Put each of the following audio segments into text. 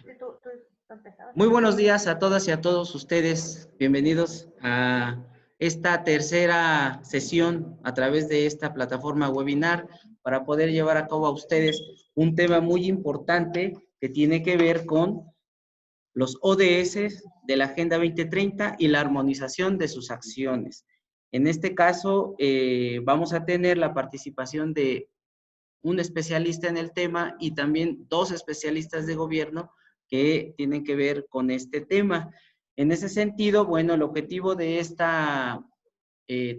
Tú empezabas. Muy buenos días a todas y a todos ustedes. Bienvenidos a esta tercera sesión a través de esta plataforma webinar para poder llevar a cabo a ustedes un tema muy importante que tiene que ver con los ODS de la Agenda 2030 y la armonización de sus acciones. En este caso, vamos a tener la participación de un especialista en el tema y también dos especialistas de gobierno que tienen que ver con este tema. En ese sentido, bueno, el objetivo de esta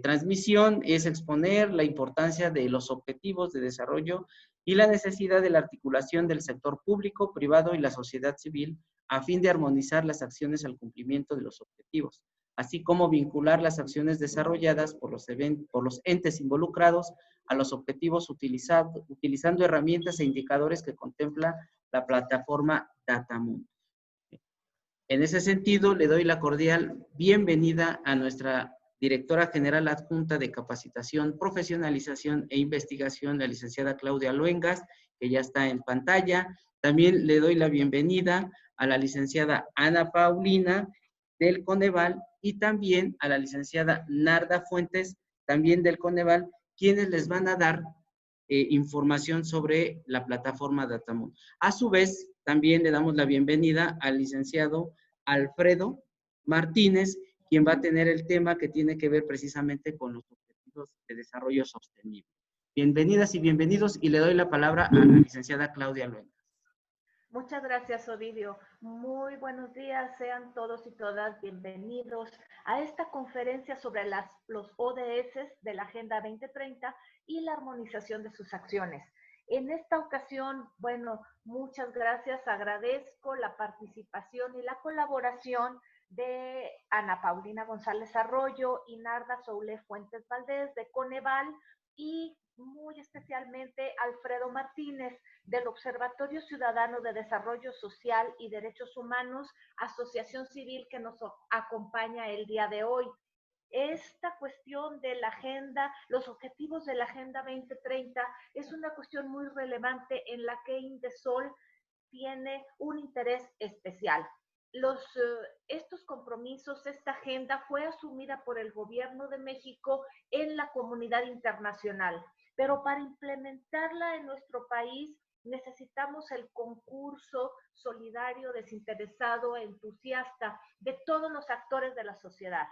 transmisión es exponer la importancia de los objetivos de desarrollo y la necesidad de la articulación del sector público, privado y la sociedad civil a fin de armonizar las acciones al cumplimiento de los objetivos, así como vincular las acciones desarrolladas por los entes involucrados a los objetivos utilizando herramientas e indicadores que contempla la plataforma Datamundo. En ese sentido, le doy la cordial bienvenida a nuestra directora general adjunta de Capacitación, Profesionalización e Investigación, la licenciada Claudia Luengas, que ya está en pantalla. También le doy la bienvenida a la licenciada Ana Paulina del Coneval y también a la licenciada Narda Fuentes, también del Coneval, quienes les van a dar información sobre la plataforma Datamundo. A su vez, también le damos la bienvenida al licenciado Alfredo Martínez, quien va a tener el tema que tiene que ver precisamente con los objetivos de desarrollo sostenible. Bienvenidas y bienvenidos, y le doy la palabra a la licenciada Claudia Luengas. Muchas gracias, Ovidio. Muy buenos días, sean todos y todas bienvenidos a esta conferencia sobre los ODS de la Agenda 2030 y la armonización de sus acciones. En esta ocasión, bueno, muchas gracias, agradezco la participación y la colaboración de Ana Paulina González Arroyo y Narda Soule Fuentes Valdés de Coneval y muy especialmente Alfredo Martínez del Observatorio Ciudadano de Desarrollo Social y Derechos Humanos, asociación civil que nos acompaña el día de hoy. Esta cuestión de la agenda, los objetivos de la Agenda 2030 es una cuestión muy relevante en la que Indesol tiene un interés especial. Estos compromisos, esta agenda fue asumida por el Gobierno de México en la comunidad internacional, pero para implementarla en nuestro país necesitamos el concurso solidario, desinteresado, entusiasta de todos los actores de la sociedad,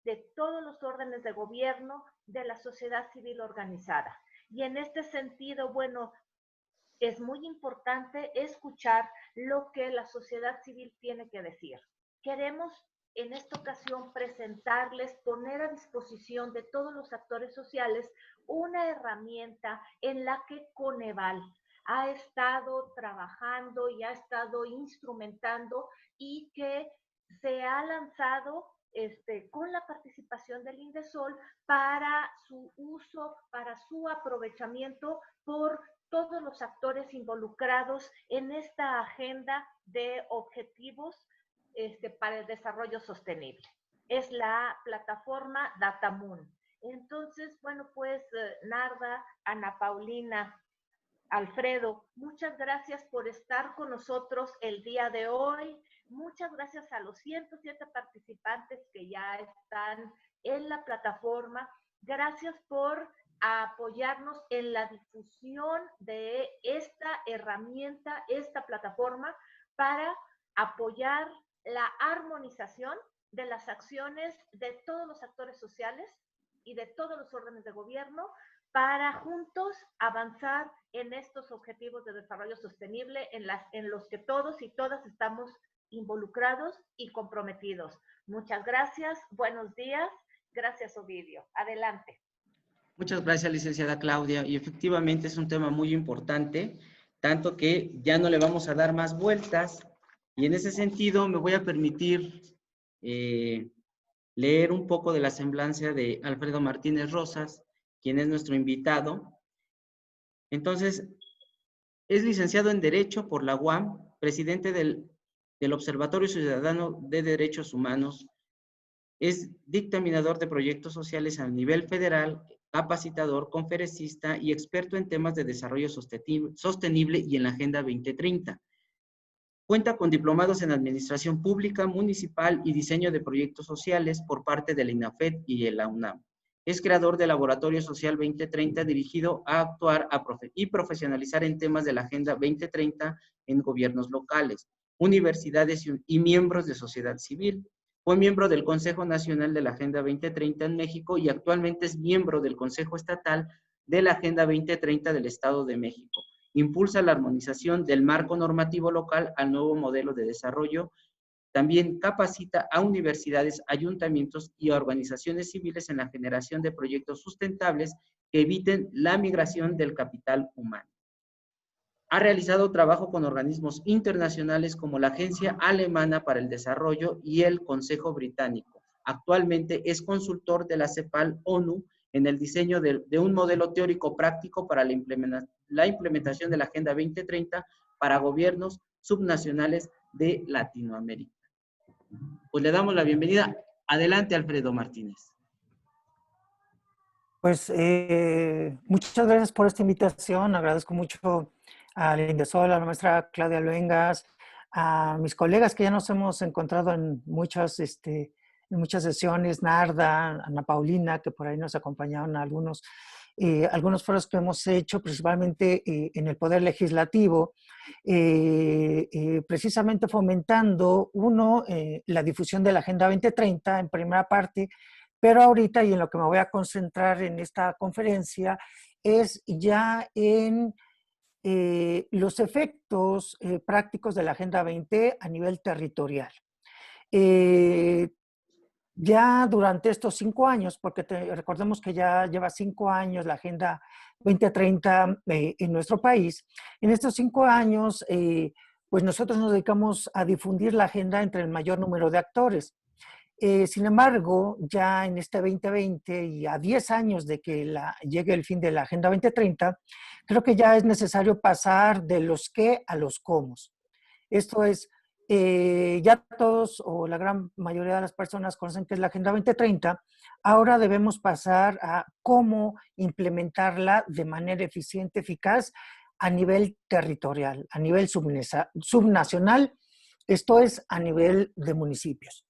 de todos los órdenes de gobierno, de la sociedad civil organizada. Y en este sentido, bueno, es muy importante escuchar lo que la sociedad civil tiene que decir. Queremos en esta ocasión presentarles, poner a disposición de todos los actores sociales una herramienta en la que Coneval ha estado trabajando y ha estado instrumentando y que se ha lanzado con la participación del Indesol para su uso, para su aprovechamiento por todos los actores involucrados en esta agenda de objetivos para el desarrollo sostenible. Es la plataforma Datamundo. Entonces, bueno, pues Narda, Ana Paulina, Alfredo, muchas gracias por estar con nosotros el día de hoy. Muchas gracias a los 107 participantes que ya están en la plataforma. Gracias por apoyarnos en la difusión de esta herramienta, esta plataforma, para apoyar la armonización de las acciones de todos los actores sociales y de todos los órdenes de gobierno para juntos avanzar en estos objetivos de desarrollo sostenible en los que todos y todas estamos involucrados y comprometidos. Muchas gracias, buenos días, gracias Ovidio. Adelante. Muchas gracias, licenciada Claudia, y efectivamente es un tema muy importante, tanto que ya no le vamos a dar más vueltas, y en ese sentido me voy a permitir leer un poco de la semblanza de Alfredo Martínez Rosas, quien es nuestro invitado. Entonces, es licenciado en Derecho por la UAM, presidente del Observatorio Ciudadano de Derechos Humanos, es dictaminador de proyectos sociales a nivel federal, capacitador, conferencista y experto en temas de desarrollo sostenible y en la Agenda 2030. Cuenta con diplomados en Administración Pública, Municipal y Diseño de Proyectos Sociales por parte de la INAFED y la UNAM. Es creador del Laboratorio Social 2030 dirigido a actuar y profesionalizar en temas de la Agenda 2030 en gobiernos locales, universidades y miembros de sociedad civil. Fue miembro del Consejo Nacional de la Agenda 2030 en México y actualmente es miembro del Consejo Estatal de la Agenda 2030 del Estado de México. Impulsa la armonización del marco normativo local al nuevo modelo de desarrollo. También capacita a universidades, ayuntamientos y organizaciones civiles en la generación de proyectos sustentables que eviten la migración del capital humano. Ha realizado trabajo con organismos internacionales como la Agencia Alemana para el Desarrollo y el Consejo Británico. Actualmente es consultor de la CEPAL ONU en el diseño de un modelo teórico práctico para la implementación de la Agenda 2030 para gobiernos subnacionales de Latinoamérica. Pues le damos la bienvenida. Adelante, Alfredo Martínez. Pues muchas gracias por esta invitación. Agradezco mucho a la Indesol, a la maestra Claudia Luengas, a mis colegas que ya nos hemos encontrado en muchas sesiones, Narda, Ana Paulina, que por ahí nos acompañaron a algunos foros que hemos hecho, principalmente en el Poder Legislativo, precisamente fomentando, la difusión de la Agenda 2030 en primera parte, pero ahorita y en lo que me voy a concentrar en esta conferencia es ya en los efectos prácticos de la Agenda 20 a nivel territorial. Ya durante estos 5 años, porque recordemos que ya lleva 5 años la Agenda 2030 en nuestro país, en estos 5 años, pues nosotros nos dedicamos a difundir la agenda entre el mayor número de actores. Sin embargo, ya en este 2020 y a 10 años de que llegue el fin de la Agenda 2030, creo que ya es necesario pasar de los qué a los cómo. Esto es, ya todos o la gran mayoría de las personas conocen qué es la Agenda 2030, ahora debemos pasar a cómo implementarla de manera eficiente, eficaz, a nivel territorial, a nivel subnacional, esto es a nivel de municipios.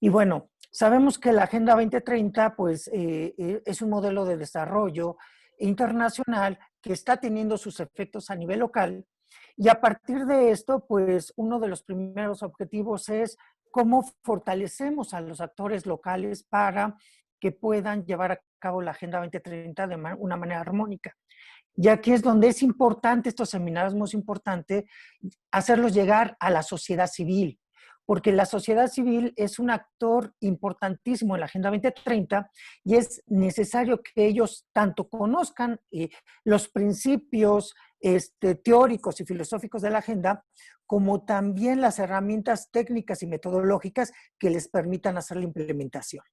Y bueno, sabemos que la Agenda 2030 pues, es un modelo de desarrollo internacional que está teniendo sus efectos a nivel local. Y a partir de esto, pues uno de los primeros objetivos es cómo fortalecemos a los actores locales para que puedan llevar a cabo la Agenda 2030 de una manera armónica. Y aquí es donde es importante, estos seminarios es muy importante, hacerlos llegar a la sociedad civil, porque la sociedad civil es un actor importantísimo en la Agenda 2030 y es necesario que ellos tanto conozcan los principios teóricos y filosóficos de la agenda, como también las herramientas técnicas y metodológicas que les permitan hacer la implementación.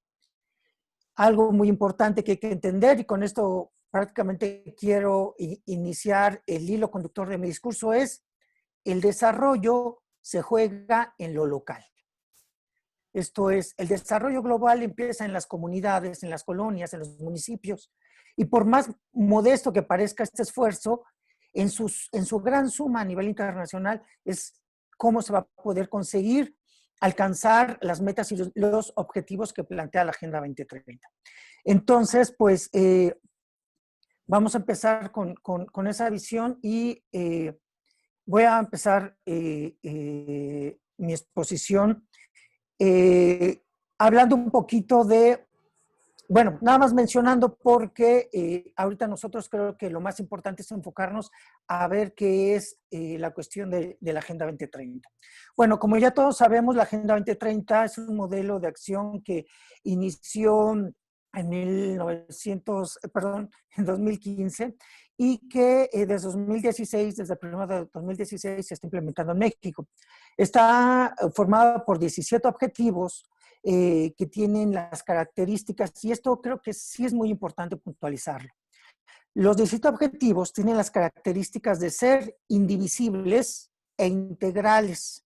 Algo muy importante que hay que entender, y con esto prácticamente quiero iniciar el hilo conductor de mi discurso, es el desarrollo se juega en lo local. Esto es, el desarrollo global empieza en las comunidades, en las colonias, en los municipios, y por más modesto que parezca este esfuerzo, en su gran suma a nivel internacional es cómo se va a poder conseguir alcanzar las metas y los objetivos que plantea la Agenda 2030. Entonces, pues, vamos a empezar con esa visión y voy a empezar mi exposición hablando un poquito de, bueno, nada más mencionando porque ahorita nosotros creo que lo más importante es enfocarnos a ver qué es la cuestión de la Agenda 2030. Bueno, como ya todos sabemos, la Agenda 2030 es un modelo de acción que inició en 2015 y que desde 2016, desde el 1 de 2016 se está implementando en México. Está formada por 17 objetivos que tienen las características, y esto creo que sí es muy importante puntualizarlo. Los 17 objetivos tienen las características de ser indivisibles e integrales.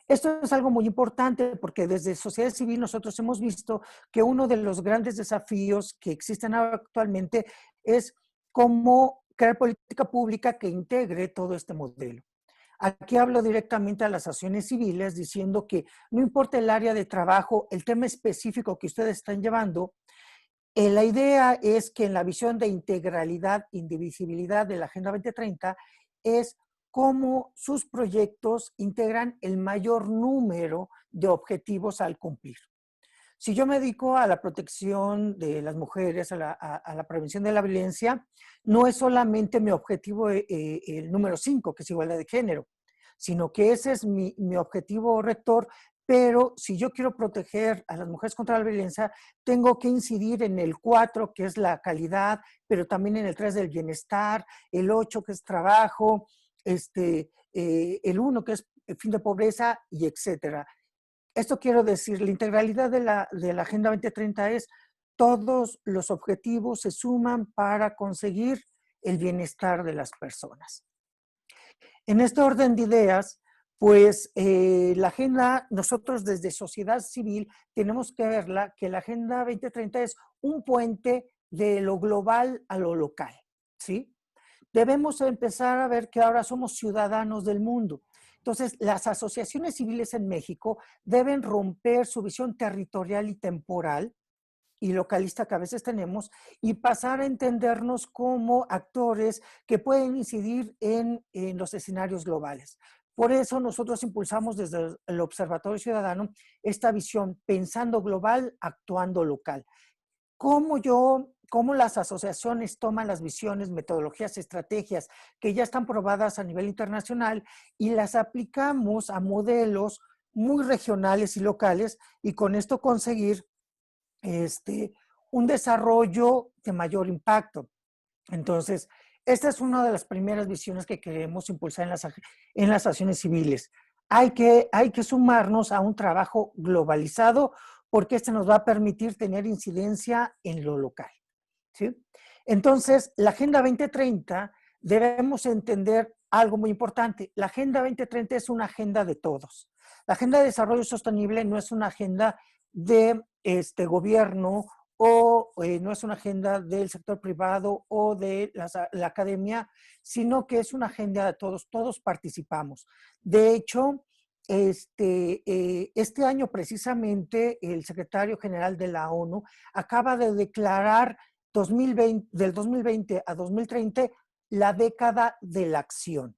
Esto es algo muy importante porque desde sociedad civil nosotros hemos visto que uno de los grandes desafíos que existen actualmente es cómo crear política pública que integre todo este modelo. Aquí hablo directamente a las asociaciones civiles diciendo que no importa el área de trabajo, el tema específico que ustedes están llevando, la idea es que en la visión de integralidad, indivisibilidad de la Agenda 2030 es cómo sus proyectos integran el mayor número de objetivos al cumplir. Si yo me dedico a la protección de las mujeres, a la prevención de la violencia, no es solamente mi objetivo el número 5, que es igualdad de género, sino que ese es mi objetivo rector, pero si yo quiero proteger a las mujeres contra la violencia, tengo que incidir en el 4, que es la calidad, pero también en el 3 del bienestar, el 8, que es trabajo, el 1, que es el fin de pobreza, y etcétera. Esto quiero decir, la integralidad de la Agenda 2030 es todos los objetivos se suman para conseguir el bienestar de las personas. En este orden de ideas, pues la agenda, nosotros desde sociedad civil tenemos que verla, que la Agenda 2030 es un puente de lo global a lo local, ¿sí? Debemos empezar a ver que ahora somos ciudadanos del mundo. Entonces, las asociaciones civiles en México deben romper su visión territorial y temporal y localista que a veces tenemos y pasar a entendernos como actores que pueden incidir en los escenarios globales. Por eso nosotros impulsamos desde el Observatorio Ciudadano esta visión pensando global, actuando local. Cómo las asociaciones toman las visiones, metodologías, estrategias que ya están probadas a nivel internacional y las aplicamos a modelos muy regionales y locales y con esto conseguir un desarrollo de mayor impacto. Entonces, esta es una de las primeras visiones que queremos impulsar en las acciones civiles. Hay que sumarnos a un trabajo globalizado porque este nos va a permitir tener incidencia en lo local, ¿sí? Entonces, la Agenda 2030 debemos entender algo muy importante. La Agenda 2030 es una agenda de todos. La Agenda de Desarrollo Sostenible no es una agenda de gobierno o no es una agenda del sector privado o de la academia, sino que es una agenda de todos, todos participamos. De hecho, este año precisamente el secretario general de la ONU acaba de declarar del 2020 a 2030 la década de la acción.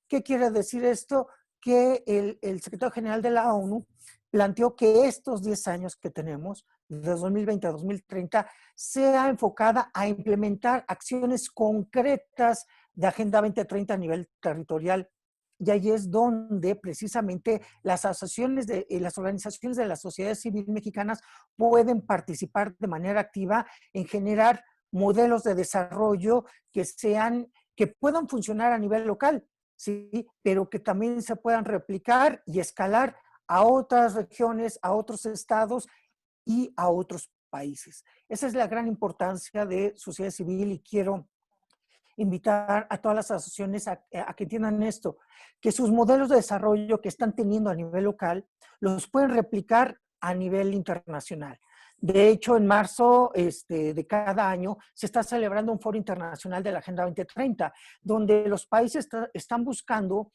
¿Qué quiere decir esto? Que el secretario general de la ONU planteó que estos 10 años que tenemos, de 2020 a 2030, sea enfocada a implementar acciones concretas de Agenda 2030 a nivel territorial. Y ahí es donde precisamente las asociaciones, las organizaciones de la sociedad civil mexicanas pueden participar de manera activa en generar modelos de desarrollo que puedan funcionar a nivel local, ¿sí? Pero que también se puedan replicar y escalar a otras regiones, a otros estados y a otros países. Esa es la gran importancia de sociedad civil y quiero invitar a todas las asociaciones a que entiendan esto, que sus modelos de desarrollo que están teniendo a nivel local los pueden replicar a nivel internacional. De hecho, en marzo de cada año se está celebrando un foro internacional de la Agenda 2030, donde los países están buscando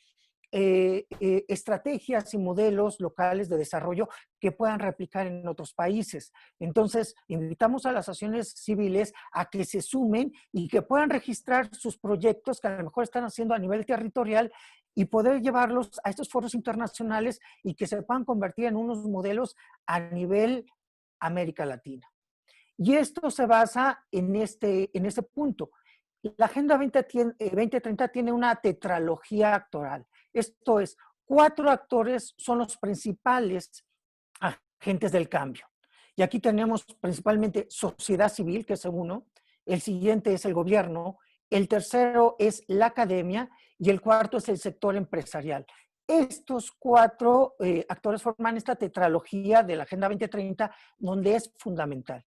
estrategias y modelos locales de desarrollo que puedan replicar en otros países. Entonces, invitamos a las asociaciones civiles a que se sumen y que puedan registrar sus proyectos que a lo mejor están haciendo a nivel territorial y poder llevarlos a estos foros internacionales y que se puedan convertir en unos modelos a nivel América Latina. Y esto se basa en este punto. La Agenda 2030 tiene una tetralogía actoral. Esto es, 4 actores son los principales agentes del cambio. Y aquí tenemos principalmente sociedad civil, que es uno, el siguiente es el gobierno, el tercero es la academia y el cuarto es el sector empresarial. Estos 4 actores forman esta tetralogía de la Agenda 2030, donde es fundamental.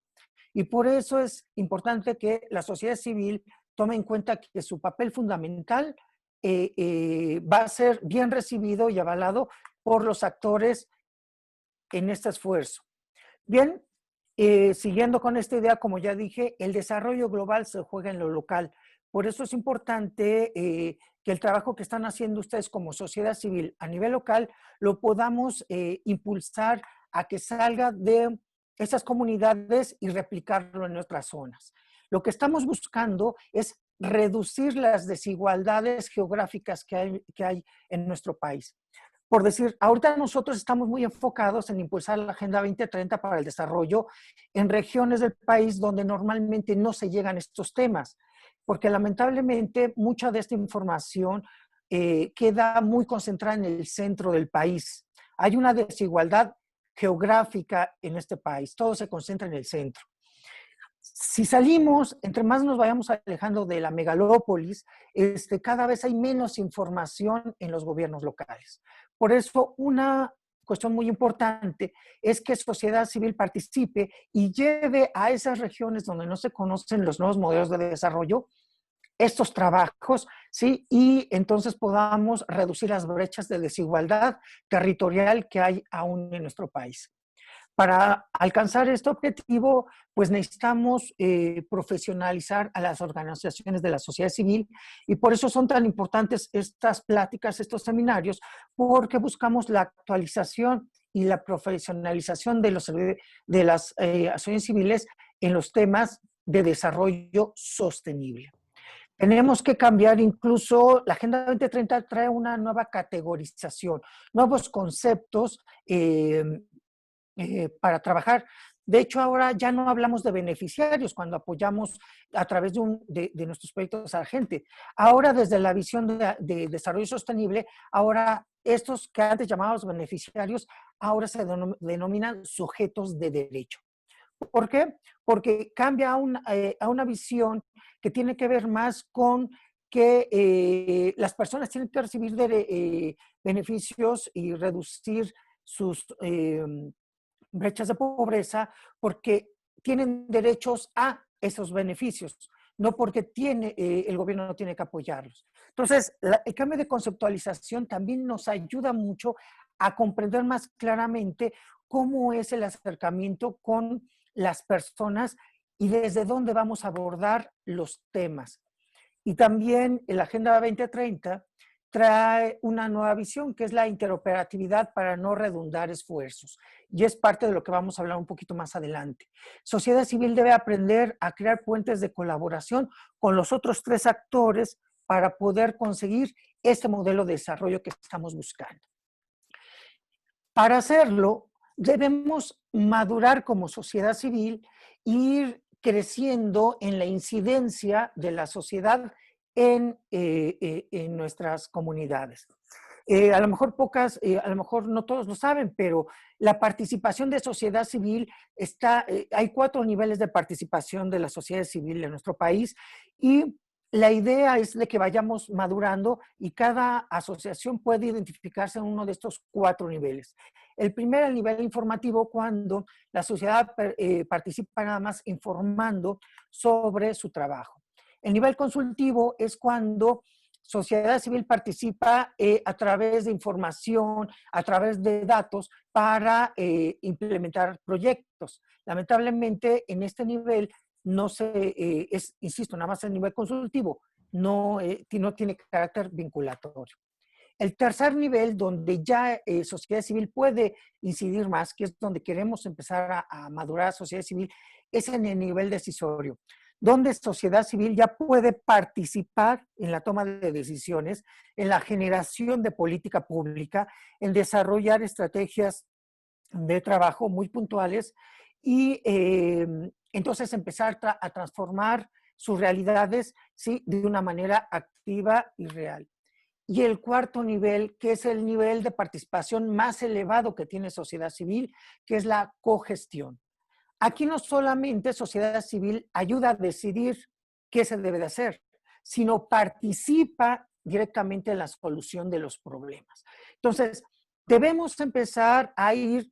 Y por eso es importante que la sociedad civil tome en cuenta que su papel fundamental va a ser bien recibido y avalado por los actores en este esfuerzo. Bien, siguiendo con esta idea, como ya dije, el desarrollo global se juega en lo local. Por eso es importante que el trabajo que están haciendo ustedes como sociedad civil a nivel local lo podamos impulsar a que salga de esas comunidades y replicarlo en otras zonas. Lo que estamos buscando es reducir las desigualdades geográficas que hay en nuestro país. Por decir, ahorita nosotros estamos muy enfocados en impulsar la Agenda 2030 para el desarrollo en regiones del país donde normalmente no se llegan estos temas, porque lamentablemente mucha de esta información queda muy concentrada en el centro del país. Hay una desigualdad geográfica en este país, todo se concentra en el centro. Si salimos, entre más nos vayamos alejando de la megalópolis, cada vez hay menos información en los gobiernos locales. Por eso, una cuestión muy importante es que sociedad civil participe y lleve a esas regiones donde no se conocen los nuevos modelos de desarrollo estos trabajos, ¿sí? Y entonces podamos reducir las brechas de desigualdad territorial que hay aún en nuestro país. Para alcanzar este objetivo, pues necesitamos profesionalizar a las organizaciones de la sociedad civil y por eso son tan importantes estas pláticas, estos seminarios, porque buscamos la actualización y la profesionalización de las asociaciones civiles en los temas de desarrollo sostenible. Tenemos que cambiar incluso, la Agenda 2030 trae una nueva categorización, nuevos conceptos para trabajar. De hecho, ahora ya no hablamos de beneficiarios cuando apoyamos a través de nuestros proyectos a la gente. Ahora, desde la visión de desarrollo sostenible, ahora estos que antes llamábamos beneficiarios, ahora se denominan sujetos de derecho. ¿Por qué? Porque cambia a una visión que tiene que ver más con que las personas tienen que recibir beneficios y reducir sus brechas de pobreza porque tienen derechos a esos beneficios, no porque el gobierno no tiene que apoyarlos. Entonces, el cambio de conceptualización también nos ayuda mucho a comprender más claramente cómo es el acercamiento con las personas y desde dónde vamos a abordar los temas. Y también la Agenda 2030 trae una nueva visión, que es la interoperatividad para no redundar esfuerzos. Y es parte de lo que vamos a hablar un poquito más adelante. Sociedad civil debe aprender a crear puentes de colaboración con los otros tres actores para poder conseguir este modelo de desarrollo que estamos buscando. Para hacerlo, debemos madurar como sociedad civil, ir creciendo en la incidencia de la sociedad en nuestras comunidades. A lo mejor a lo mejor no todos lo saben, pero la participación de sociedad civil hay 4 niveles de participación de la sociedad civil en nuestro país y la idea es de que vayamos madurando y cada asociación puede identificarse en uno de estos 4 niveles. El primero, el nivel informativo, cuando la sociedad participa nada más informando sobre su trabajo. El nivel consultivo es cuando sociedad civil participa a través de información, a través de datos para implementar proyectos. Lamentablemente, en este nivel no insisto, nada más el nivel consultivo, no tiene carácter vinculatorio. El tercer nivel, donde ya sociedad civil puede incidir más, que es donde queremos empezar a madurar a sociedad civil, es en el nivel decisorio, donde sociedad civil ya puede participar en la toma de decisiones, en la generación de política pública, en desarrollar estrategias de trabajo muy puntuales y entonces empezar a transformar sus realidades, ¿sí?, de una manera activa y real. Y el cuarto nivel, que es el nivel de participación más elevado que tiene sociedad civil, que es la cogestión. Aquí no solamente sociedad civil ayuda a decidir qué se debe de hacer, sino participa directamente en la solución de los problemas. Entonces, debemos empezar a ir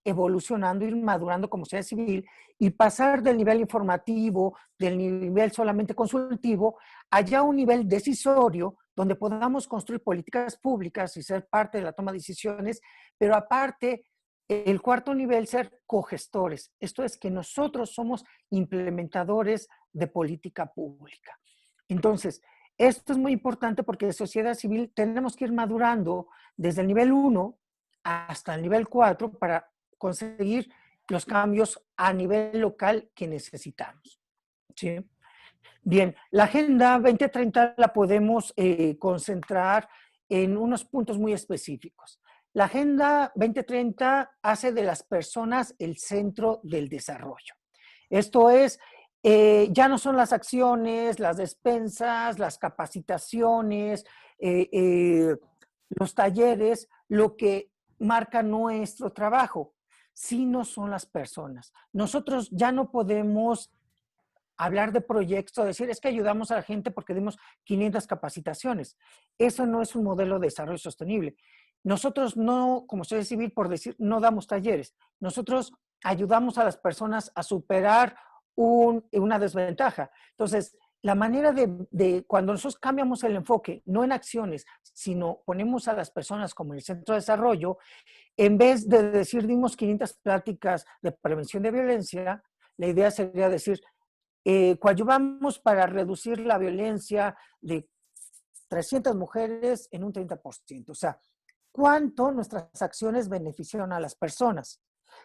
evolucionando, ir madurando como sociedad civil y pasar del nivel informativo, del nivel solamente consultivo, allá a un nivel decisorio, donde podamos construir políticas públicas y ser parte de la toma de decisiones, pero aparte, el cuarto nivel, ser cogestores. Esto es que nosotros somos implementadores de política pública. Entonces, esto es muy importante porque de sociedad civil tenemos que ir madurando desde el nivel 1 hasta el nivel 4 para conseguir los cambios a nivel local que necesitamos. ¿Sí? Bien, la Agenda 2030 la podemos concentrar en unos puntos muy específicos. La Agenda 2030 hace de las personas el centro del desarrollo. Esto es, ya no son las acciones, las despensas, las capacitaciones, los talleres, lo que marca nuestro trabajo, sino son las personas. Nosotros ya no podemos hablar de proyectos, decir es que ayudamos a la gente porque dimos 500 capacitaciones. Eso no es un modelo de desarrollo sostenible. Nosotros no, como sociedad civil, por decir, no damos talleres. Nosotros ayudamos a las personas a superar una desventaja. Entonces, la manera de cuando nosotros cambiamos el enfoque, no en acciones, sino ponemos a las personas como el centro de desarrollo, en vez de decir dimos 500 pláticas de prevención de violencia, la idea sería decir, coadyuvamos para reducir la violencia de 300 mujeres en un 30%. O sea, ¿cuánto nuestras acciones beneficiaron a las personas?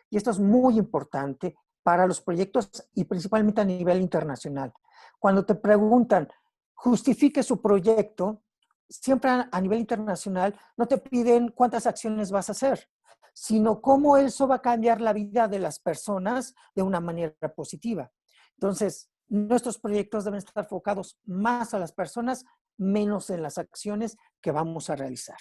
Y esto es muy importante para los proyectos y principalmente a nivel internacional. Cuando te preguntan, justifique su proyecto, siempre a nivel internacional no te piden cuántas acciones vas a hacer, sino cómo eso va a cambiar la vida de las personas de una manera positiva. Entonces, nuestros proyectos deben estar enfocados más a las personas, menos en las acciones que vamos a realizar.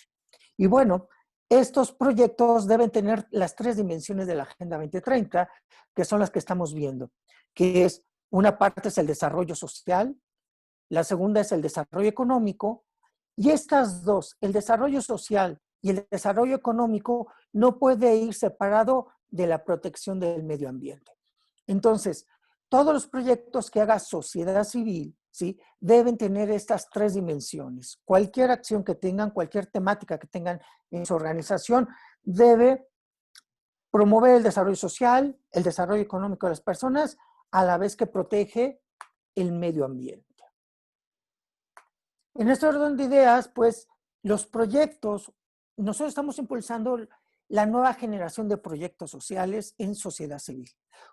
Y bueno, estos proyectos deben tener las 3 dimensiones de la Agenda 2030, que son las que estamos viendo, que es una parte es el desarrollo social, la segunda es el desarrollo económico, y estas dos, el desarrollo social y el desarrollo económico, no puede ir separado de la protección del medio ambiente. Entonces, todos los proyectos que haga sociedad civil, ¿sí?, deben tener estas 3 dimensiones. Cualquier acción que tengan, cualquier temática que tengan en su organización, debe promover el desarrollo social, el desarrollo económico de las personas, a la vez que protege el medio ambiente. En este orden de ideas, pues, los proyectos, nosotros estamos impulsando la nueva generación de proyectos sociales en sociedad civil.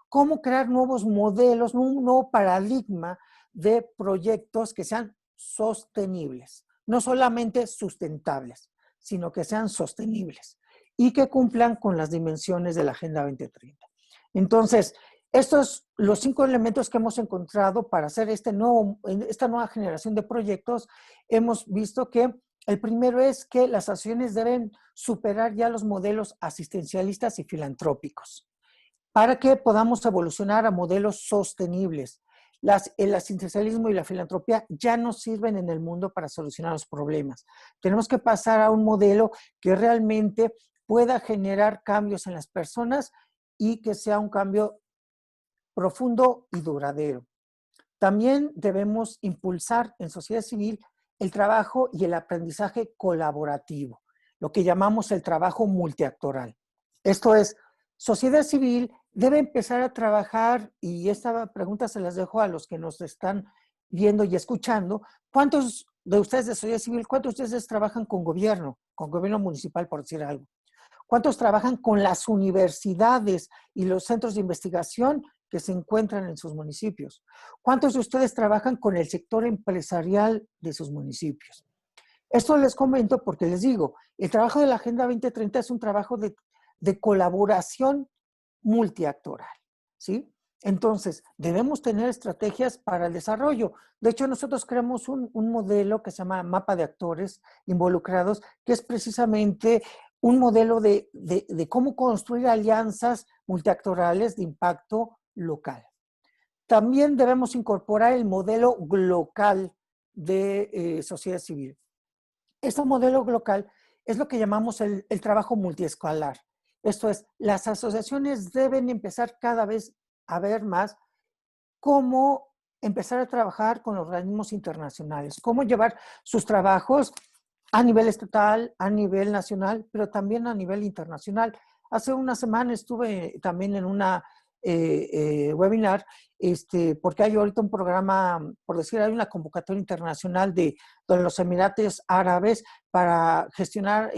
Cómo crear nuevos modelos, un nuevo paradigma de proyectos que sean sostenibles. No solamente sustentables, sino que sean sostenibles y que cumplan con las dimensiones de la Agenda 2030. Entonces, estos los 5 elementos que hemos encontrado para hacer esta nueva generación de proyectos. Hemos visto que el primero es que las acciones deben superar ya los modelos asistencialistas y filantrópicos para que podamos evolucionar a modelos sostenibles. El asistencialismo y la filantropía ya no sirven en el mundo para solucionar los problemas. Tenemos que pasar a un modelo que realmente pueda generar cambios en las personas y que sea un cambio profundo y duradero. También debemos impulsar en sociedad civil el trabajo y el aprendizaje colaborativo, lo que llamamos el trabajo multiactoral. Esto es, sociedad civil debe empezar a trabajar, y esta pregunta se las dejo a los que nos están viendo y escuchando. ¿Cuántos de ustedes de sociedad civil, cuántos de ustedes trabajan con gobierno municipal, por decir algo? ¿Cuántos trabajan con las universidades y los centros de investigación que se encuentran en sus municipios? ¿Cuántos de ustedes trabajan con el sector empresarial de sus municipios? Esto les comento porque les digo, el trabajo de la Agenda 2030 es un trabajo de colaboración multiactoral, ¿sí? Entonces, debemos tener estrategias para el desarrollo. De hecho, nosotros creamos un modelo que se llama Mapa de Actores Involucrados, que es precisamente un modelo de cómo construir alianzas multiactorales de impacto local. También debemos incorporar el modelo local de sociedad civil. Este modelo local es lo que llamamos el trabajo multiescalar. Esto es, las asociaciones deben empezar cada vez a ver más cómo empezar a trabajar con organismos internacionales, cómo llevar sus trabajos a nivel estatal, a nivel nacional, pero también a nivel internacional. Hace una semana estuve también en una webinar, porque hay ahorita un programa, por decir, hay una convocatoria internacional de los Emiratos Árabes para gestionar,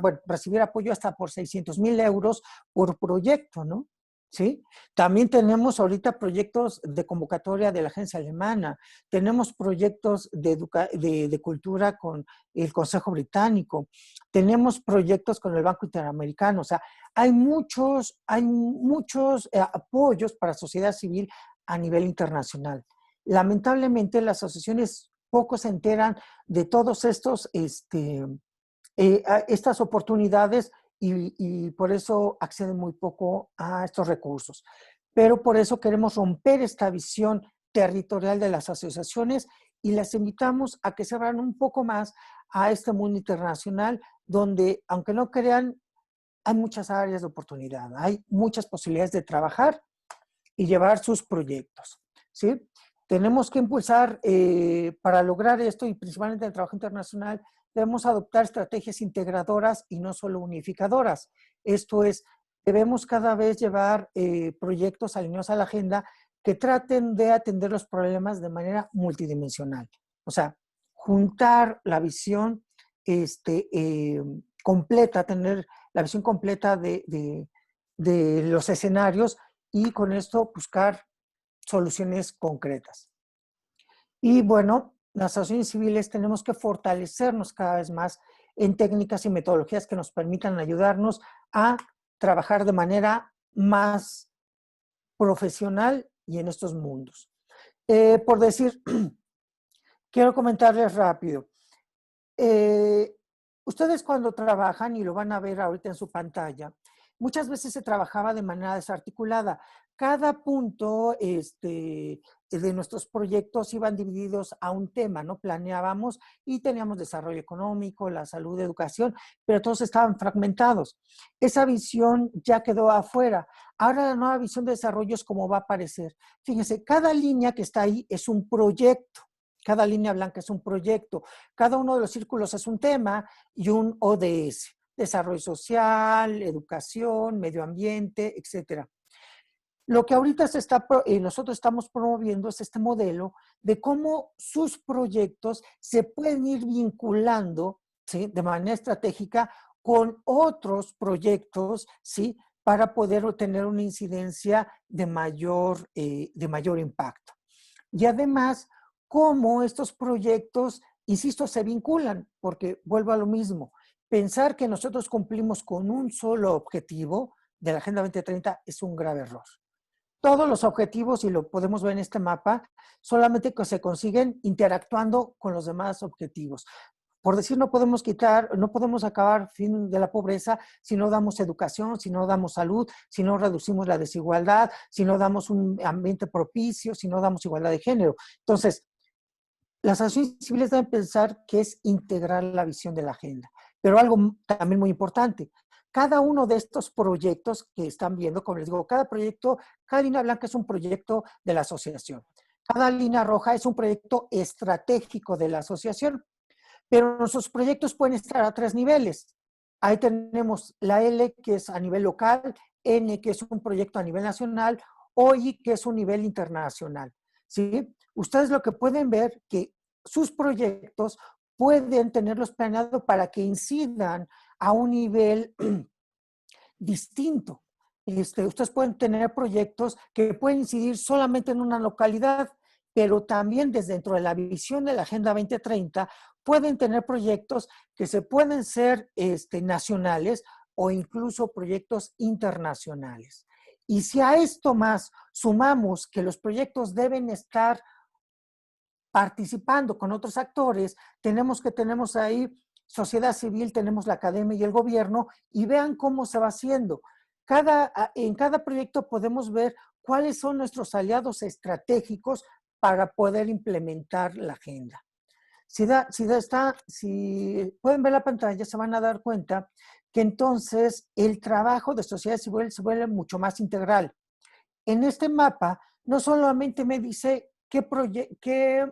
bueno, recibir apoyo hasta por 600,000 euros por proyecto, ¿no? ¿Sí? También tenemos ahorita proyectos de convocatoria de la agencia alemana, tenemos proyectos de cultura con el Consejo Británico, tenemos proyectos con el Banco Interamericano, o sea, hay muchos apoyos para sociedad civil a nivel internacional. Lamentablemente, las asociaciones poco se enteran de todos estas oportunidades y por eso acceden muy poco a estos recursos. Pero por eso queremos romper esta visión territorial de las asociaciones y las invitamos a que se abran un poco más a este mundo internacional donde, aunque no crean, hay muchas áreas de oportunidad, hay muchas posibilidades de trabajar y llevar sus proyectos, ¿sí? Tenemos que impulsar, para lograr esto, y principalmente en el trabajo internacional, debemos adoptar estrategias integradoras y no solo unificadoras. Esto es, debemos cada vez llevar proyectos alineados a la agenda que traten de atender los problemas de manera multidimensional. O sea, juntar la visión completa, tener la visión completa de los escenarios y con esto buscar soluciones concretas. Y bueno, las asociaciones civiles tenemos que fortalecernos cada vez más en técnicas y metodologías que nos permitan ayudarnos a trabajar de manera más profesional y en estos mundos. Por decir, quiero comentarles rápido. Ustedes cuando trabajan, y lo van a ver ahorita en su pantalla, muchas veces se trabajaba de manera desarticulada. Cada punto de nuestros proyectos iban divididos a un tema, ¿no? Planeábamos y teníamos desarrollo económico, la salud, educación, pero todos estaban fragmentados. Esa visión ya quedó afuera. Ahora la nueva visión de desarrollo es como va a aparecer. Fíjense, cada línea que está ahí es un proyecto. Cada línea blanca es un proyecto. Cada uno de los círculos es un tema y un ODS. Desarrollo social, educación, medio ambiente, etc. Lo que ahorita nosotros estamos promoviendo es este modelo de cómo sus proyectos se pueden ir vinculando, ¿sí?, de manera estratégica con otros proyectos, ¿sí?, para poder obtener una incidencia de mayor impacto. Y además, cómo estos proyectos, insisto, se vinculan, porque vuelvo a lo mismo. Pensar que nosotros cumplimos con un solo objetivo de la Agenda 2030 es un grave error. Todos los objetivos, y lo podemos ver en este mapa, solamente que se consiguen interactuando con los demás objetivos. Por decir, no podemos acabar fin de la pobreza si no damos educación, si no damos salud, si no reducimos la desigualdad, si no damos un ambiente propicio, si no damos igualdad de género. Entonces, las asociaciones civiles deben pensar que es integrar la visión de la agenda. Pero algo también muy importante, cada uno de estos proyectos que están viendo, como les digo, cada línea blanca es un proyecto de la asociación. Cada línea roja es un proyecto estratégico de la asociación. Pero nuestros proyectos pueden estar a 3 niveles. Ahí tenemos la L, que es a nivel local, N, que es un proyecto a nivel nacional, o I, que es un nivel internacional, ¿sí? Ustedes lo que pueden ver que sus proyectos pueden tenerlos planeados para que incidan a un nivel distinto. Ustedes pueden tener proyectos que pueden incidir solamente en una localidad, pero también desde dentro de la visión de la Agenda 2030 pueden tener proyectos que se pueden ser nacionales o incluso proyectos internacionales. Y si a esto más sumamos que los proyectos deben estar participando con otros actores, tenemos ahí sociedad civil, tenemos la academia y el gobierno, y vean cómo se va haciendo. En cada proyecto podemos ver cuáles son nuestros aliados estratégicos para poder implementar la agenda. Si pueden ver la pantalla, se van a dar cuenta que entonces el trabajo de sociedad civil se vuelve mucho más integral. En este mapa, no solamente me dice qué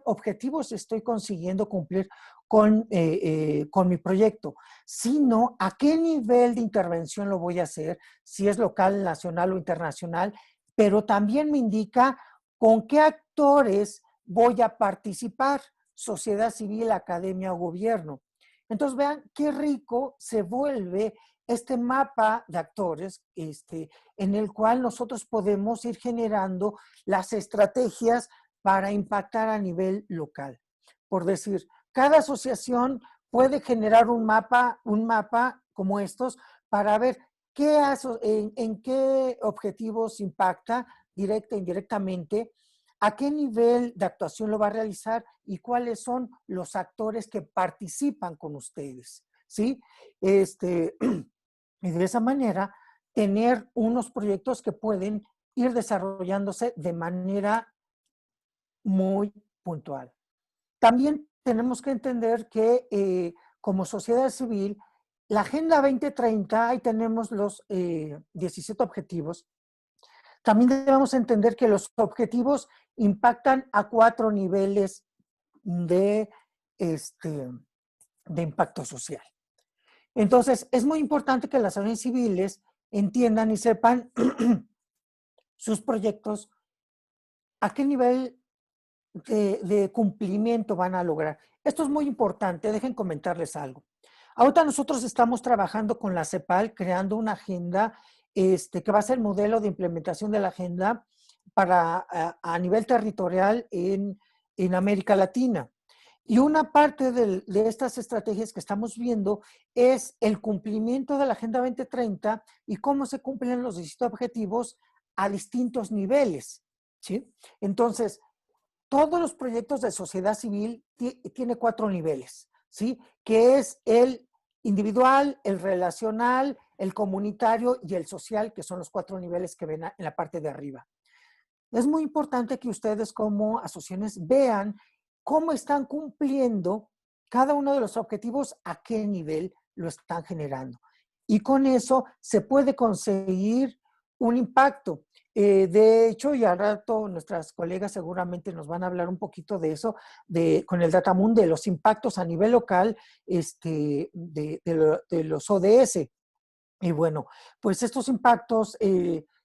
objetivos estoy consiguiendo cumplir con mi proyecto, sino a qué nivel de intervención lo voy a hacer, si es local, nacional o internacional, pero también me indica con qué actores voy a participar, sociedad civil, academia o gobierno. Entonces vean qué rico se vuelve este mapa de actores en el cual nosotros podemos ir generando las estrategias para impactar a nivel local. Por decir, cada asociación puede generar un mapa como estos para ver en qué objetivos impacta directa e indirectamente, a qué nivel de actuación lo va a realizar y cuáles son los actores que participan con ustedes, ¿sí? Y de esa manera, tener unos proyectos que pueden ir desarrollándose de manera muy puntual. También tenemos que entender que como sociedad civil, la Agenda 2030, ahí tenemos los 17 objetivos. También debemos entender que los objetivos impactan a 4 niveles de, de impacto social. Entonces, es muy importante que las asociaciones civiles entiendan y sepan sus proyectos, a qué nivel de cumplimiento van a lograr. Esto es muy importante, dejen comentarles algo. Ahorita nosotros estamos trabajando con la CEPAL, creando una agenda que va a ser el modelo de implementación de la agenda para a nivel territorial en América Latina. Y una parte de estas estrategias que estamos viendo es el cumplimiento de la Agenda 2030 y cómo se cumplen los distintos objetivos a distintos niveles, ¿sí? Entonces, todos los proyectos de sociedad civil tiene 4 niveles, ¿sí? Que es el individual, el relacional, el comunitario y el social, que son los 4 niveles que ven en la parte de arriba. Es muy importante que ustedes como asociaciones vean cómo están cumpliendo cada uno de los objetivos, a qué nivel lo están generando. Y con eso se puede conseguir un impacto. De hecho, y al rato nuestras colegas seguramente nos van a hablar un poquito de eso, con el Datamun, de los impactos a nivel local de los ODS. Y bueno, pues estos impactos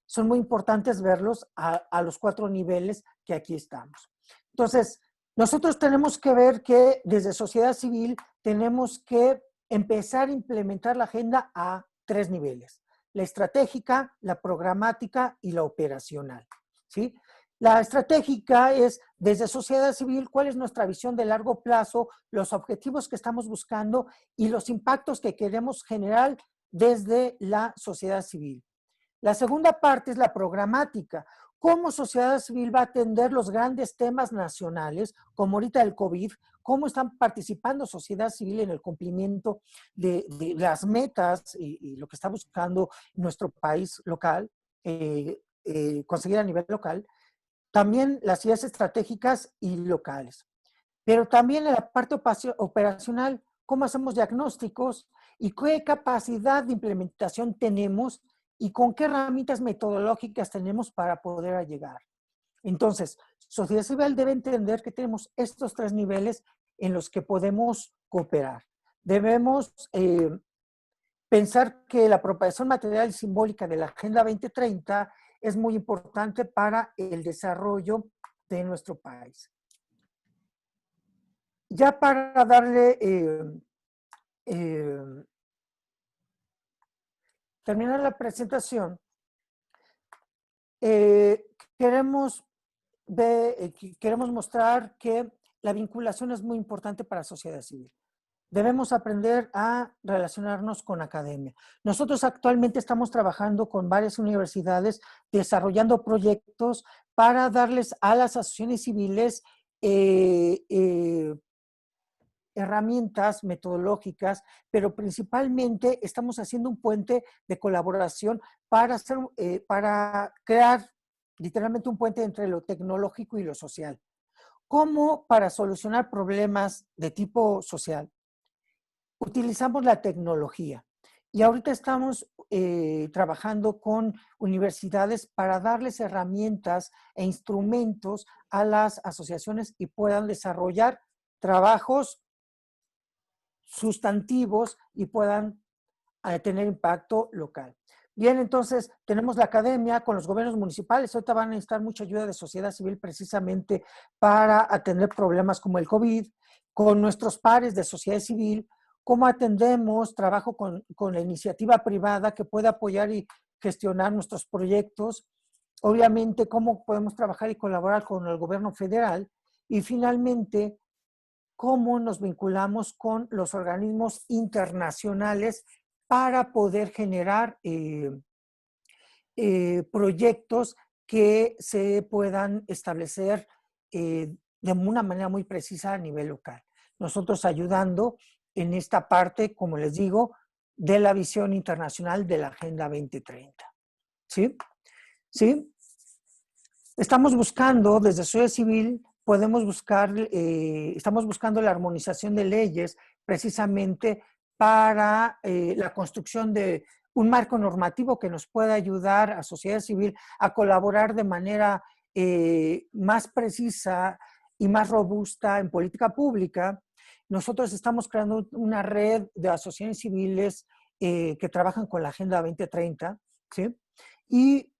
son muy importantes verlos a los 4 niveles que aquí estamos. Entonces, nosotros tenemos que ver que desde sociedad civil tenemos que empezar a implementar la agenda a 3 niveles. La estratégica, la programática y la operacional, ¿sí? La estratégica es, desde sociedad civil, cuál es nuestra visión de largo plazo, los objetivos que estamos buscando y los impactos que queremos generar desde la sociedad civil. La segunda parte es la programática. ¿Cómo sociedad civil va a atender los grandes temas nacionales, como ahorita el COVID? ¿Cómo están participando sociedad civil en el cumplimiento de las metas y lo que está buscando nuestro país local, conseguir a nivel local? También las ideas estratégicas y locales. Pero también en la parte operacional, cómo hacemos diagnósticos y qué capacidad de implementación tenemos y con qué herramientas metodológicas tenemos para poder llegar. Entonces, sociedad civil debe entender que tenemos estos 3 niveles en los que podemos cooperar. Debemos pensar que la apropiación material y simbólica de la Agenda 2030 es muy importante para el desarrollo de nuestro país. Ya para darle, terminar la presentación, queremos mostrar que la vinculación es muy importante para la sociedad civil. Debemos aprender a relacionarnos con academia. Nosotros actualmente estamos trabajando con varias universidades desarrollando proyectos para darles a las asociaciones civiles herramientas metodológicas, pero principalmente estamos haciendo un puente de colaboración para crear literalmente un puente entre lo tecnológico y lo social. ¿Cómo para solucionar problemas de tipo social? Utilizamos la tecnología y ahorita estamos trabajando con universidades para darles herramientas e instrumentos a las asociaciones y puedan desarrollar trabajos sustantivos y puedan tener impacto local. Bien, entonces tenemos la academia con los gobiernos municipales. Ahorita van a necesitar mucha ayuda de sociedad civil precisamente para atender problemas como el COVID, con nuestros pares de sociedad civil, cómo atendemos trabajo con la iniciativa privada que puede apoyar y gestionar nuestros proyectos, obviamente cómo podemos trabajar y colaborar con el gobierno federal y finalmente cómo nos vinculamos con los organismos internacionales para poder generar proyectos que se puedan establecer de una manera muy precisa a nivel local. Nosotros ayudando en esta parte, como les digo, de la visión internacional de la Agenda 2030. ¿Sí? ¿Sí? Estamos buscando, desde sociedad civil, podemos buscar, estamos buscando la armonización de leyes precisamente para la construcción de un marco normativo que nos pueda ayudar a sociedad civil a colaborar de manera más precisa y más robusta en política pública. Nosotros estamos creando una red de asociaciones civiles que trabajan con la Agenda 2030, ¿sí? Y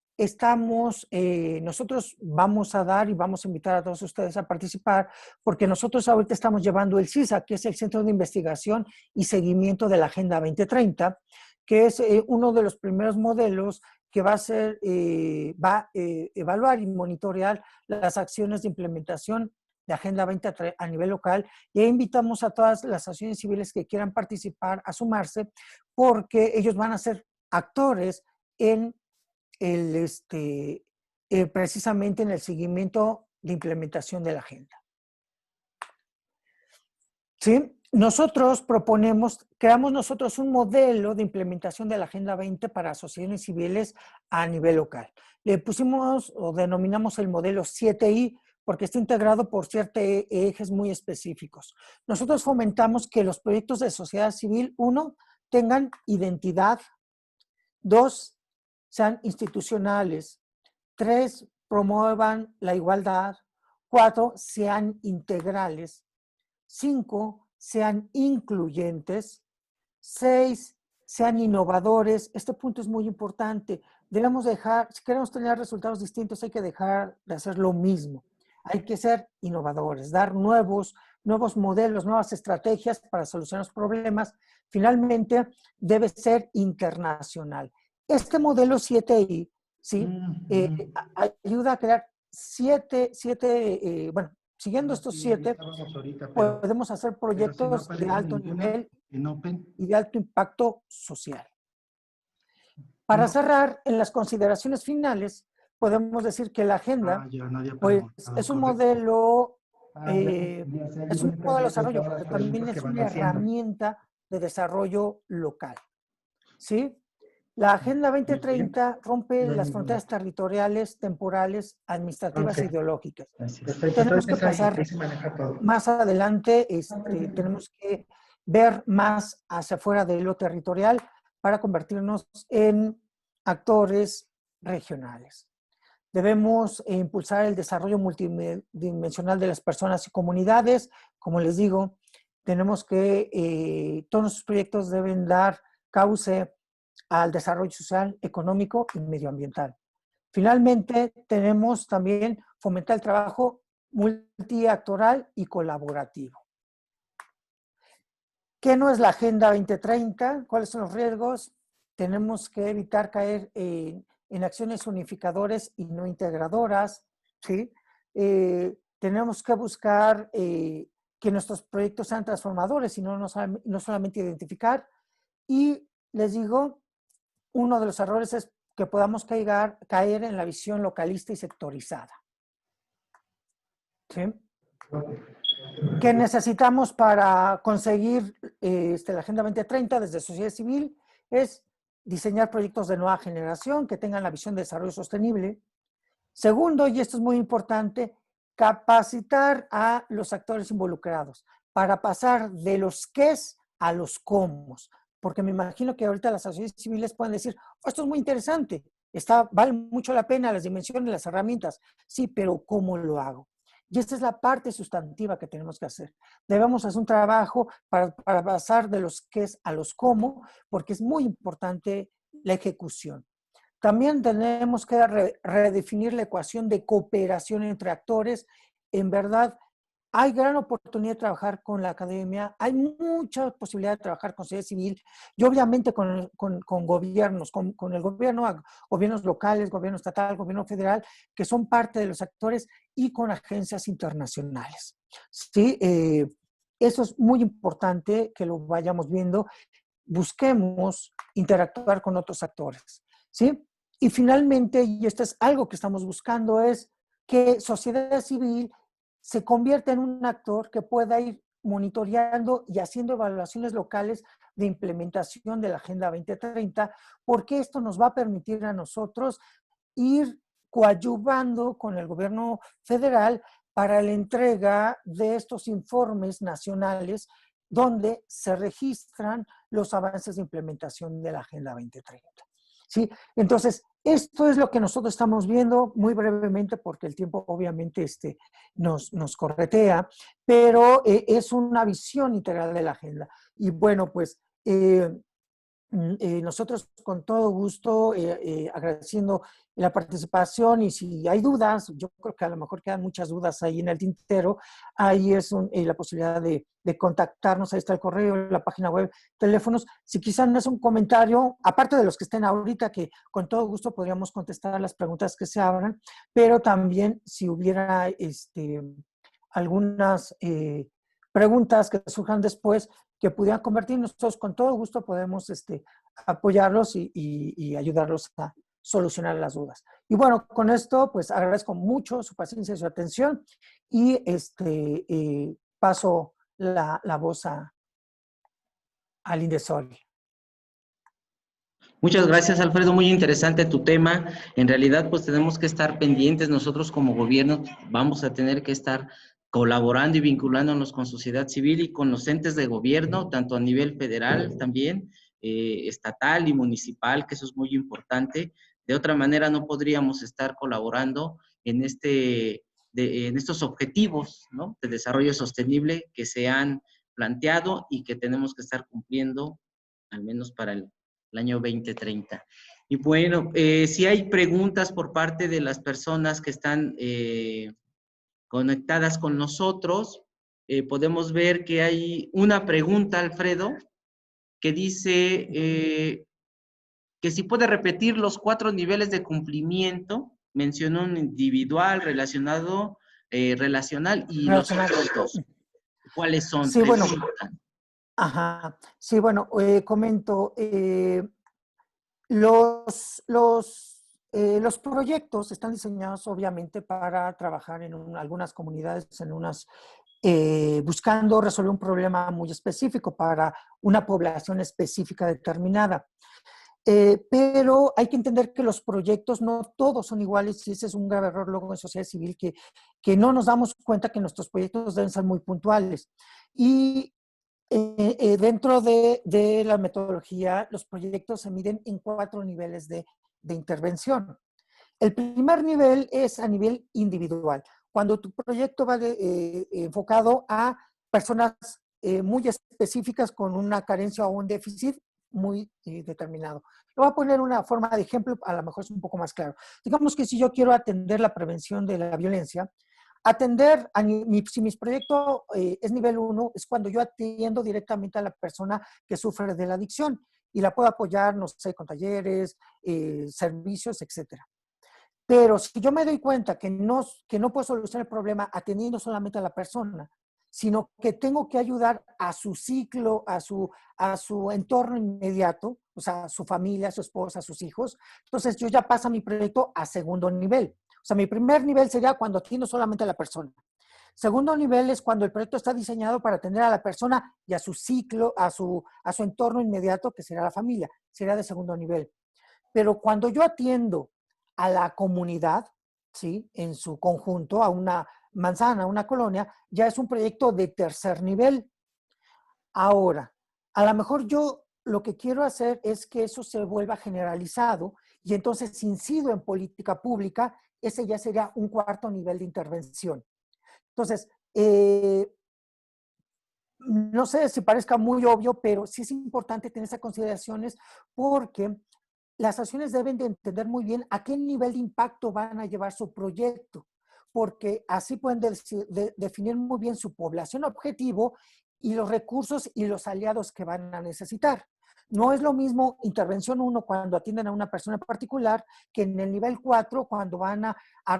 nosotros vamos a dar y vamos a invitar a todos ustedes a participar porque nosotros ahorita estamos llevando el CISA, que es el Centro de Investigación y Seguimiento de la Agenda 2030, que es uno de los primeros modelos que va a evaluar y monitorear las acciones de implementación de Agenda 20 a nivel local, y ahí invitamos a todas las asociaciones civiles que quieran participar a sumarse, porque ellos van a ser actores en precisamente en el seguimiento de implementación de la agenda. ¿Sí? Nosotros creamos nosotros un modelo de implementación de la Agenda 20 para asociaciones civiles a nivel local. Le pusimos o denominamos el modelo 7I porque está integrado por ciertos ejes muy específicos. Nosotros fomentamos que los proyectos de sociedad civil, 1, tengan identidad, 2, sean institucionales, 3, promuevan la igualdad, 4, sean integrales, 5, sean incluyentes, 6, sean innovadores. Este punto es muy importante. Debemos dejar, si queremos tener resultados distintos, hay que dejar de hacer lo mismo. Hay que ser innovadores, dar nuevos modelos, nuevas estrategias para solucionar los problemas. Finalmente, debe ser internacional. Este modelo 7I, ¿sí? Ayuda a crear bueno, siguiendo estos 7, podemos hacer proyectos de alto nivel y de alto impacto social. Para cerrar, en las consideraciones finales, podemos decir que la agenda pues, es un modelo, de desarrollo, pero también es una herramienta de desarrollo local. ¿Sí? La Agenda 2030 rompe las fronteras territoriales, temporales, administrativas e ideológicas. Tenemos que pasar más adelante, tenemos que ver más hacia afuera de lo territorial para convertirnos en actores regionales. Debemos impulsar el desarrollo multidimensional de las personas y comunidades. Como les digo, tenemos que, todos nuestros proyectos deben dar cauce al desarrollo social, económico y medioambiental. Finalmente, tenemos también fomentar el trabajo multiactoral y colaborativo. ¿Qué no es la Agenda 2030? ¿Cuáles son los riesgos? Tenemos que evitar caer en acciones unificadoras y no integradoras, ¿sí? Tenemos que buscar que nuestros proyectos sean transformadores y no solamente identificar. Y les digo, uno de los errores es que podamos caer en la visión localista y sectorizada. ¿Sí? ¿Qué necesitamos para conseguir la Agenda 2030 desde sociedad civil? Es diseñar proyectos de nueva generación que tengan la visión de desarrollo sostenible. Segundo, y esto es muy importante, capacitar a los actores involucrados para pasar de los qués a los cómo. Porque me imagino que ahorita las asociaciones civiles pueden decir, oh, esto es muy interesante, vale mucho la pena las dimensiones, las herramientas. Sí, pero ¿cómo lo hago? Y esta es la parte sustantiva que tenemos que hacer. Debemos hacer un trabajo para pasar de los qué a los cómo, porque es muy importante la ejecución. También tenemos que redefinir la ecuación de cooperación entre actores. En verdad, hay gran oportunidad de trabajar con la academia, hay mucha posibilidad de trabajar con sociedad civil y obviamente con gobiernos, con el gobierno, gobiernos locales, gobierno estatal, gobierno federal, que son parte de los actores y con agencias internacionales. ¿Sí? Eso es muy importante que lo vayamos viendo. Busquemos interactuar con otros actores. ¿Sí? Y finalmente, y esto es algo que estamos buscando, es que sociedad civil se convierta en un actor que pueda ir monitoreando y haciendo evaluaciones locales de implementación de la Agenda 2030, porque esto nos va a permitir a nosotros ir coadyuvando con el gobierno federal para la entrega de estos informes nacionales donde se registran los avances de implementación de la Agenda 2030. ¿Sí? Entonces, esto es lo que nosotros estamos viendo muy brevemente porque el tiempo obviamente nos corretea, pero es una visión integral de la agenda. Y bueno, pues nosotros con todo gusto agradeciendo la participación y si hay dudas, yo creo que a lo mejor quedan muchas dudas ahí en el tintero, ahí es la posibilidad de contactarnos, ahí está el correo, la página web, teléfonos. Si quizás no es un comentario, aparte de los que estén ahorita, que con todo gusto podríamos contestar las preguntas que se abran, pero también si hubiera algunas preguntas que surjan después, que pudieran convertir, nosotros con todo gusto podemos apoyarlos y ayudarlos a solucionar las dudas. Y bueno, con esto pues agradezco mucho su paciencia y su atención y paso la voz al Indesol. Muchas gracias, Alfredo. Muy interesante tu tema. En realidad, pues tenemos que estar pendientes. Nosotros como gobierno vamos a tener que estar colaborando y vinculándonos con sociedad civil y con los entes de gobierno, tanto a nivel federal también, estatal y municipal, que eso es muy importante. De otra manera, no podríamos estar colaborando en en estos objetivos, ¿no?, de desarrollo sostenible que se han planteado y que tenemos que estar cumpliendo, al menos para el año 2030. Y bueno, si hay preguntas por parte de las personas que están conectadas con nosotros, podemos ver que hay una pregunta, Alfredo, que dice que si puede repetir los 4 niveles de cumplimiento, mencionó un individual, relacionado, relacional y los otros 2. ¿Cuáles son? Sí, bueno, Preguntan. ajá, sí, bueno, comento, los proyectos están diseñados obviamente para trabajar en algunas comunidades, buscando resolver un problema muy específico para una población específica determinada. Pero hay que entender que los proyectos no todos son iguales y ese es un grave error luego en sociedad civil que no nos damos cuenta que nuestros proyectos deben ser muy puntuales. Y dentro de la metodología, los proyectos se miden en 4 niveles de intervención. El primer nivel es a nivel individual, cuando tu proyecto va enfocado a personas muy específicas con una carencia o un déficit muy determinado. Lo voy a poner una forma de ejemplo, a lo mejor es un poco más claro. Digamos que si yo quiero atender la prevención de la violencia, si mi proyecto es nivel 1, es cuando yo atiendo directamente a la persona que sufre de la adicción y la puedo apoyar, no sé, con talleres, servicios, etcétera. Pero si yo me doy cuenta que no puedo solucionar el problema atendiendo solamente a la persona, sino que tengo que ayudar a su ciclo, a su entorno inmediato, o sea, a su familia, a su esposa, a sus hijos, entonces yo ya paso mi proyecto a segundo nivel. O sea, mi primer nivel sería cuando atiendo solamente a la persona. Segundo nivel es cuando el proyecto está diseñado para atender a la persona y a su ciclo, a su entorno inmediato, que será la familia, sería de segundo nivel. Pero cuando yo atiendo a la comunidad, ¿sí?, en su conjunto, a una manzana, a una colonia, ya es un proyecto de tercer nivel. Ahora, a lo mejor yo lo que quiero hacer es que eso se vuelva generalizado y entonces incido en política pública, ese ya sería un cuarto nivel de intervención. Entonces, no sé si parezca muy obvio, pero sí es importante tener esas consideraciones porque las asociaciones deben de entender muy bien a qué nivel de impacto van a llevar su proyecto, porque así pueden definir muy bien su población objetivo y los recursos y los aliados que van a necesitar. No es lo mismo intervención 1 cuando atienden a una persona particular que en el nivel 4 cuando van a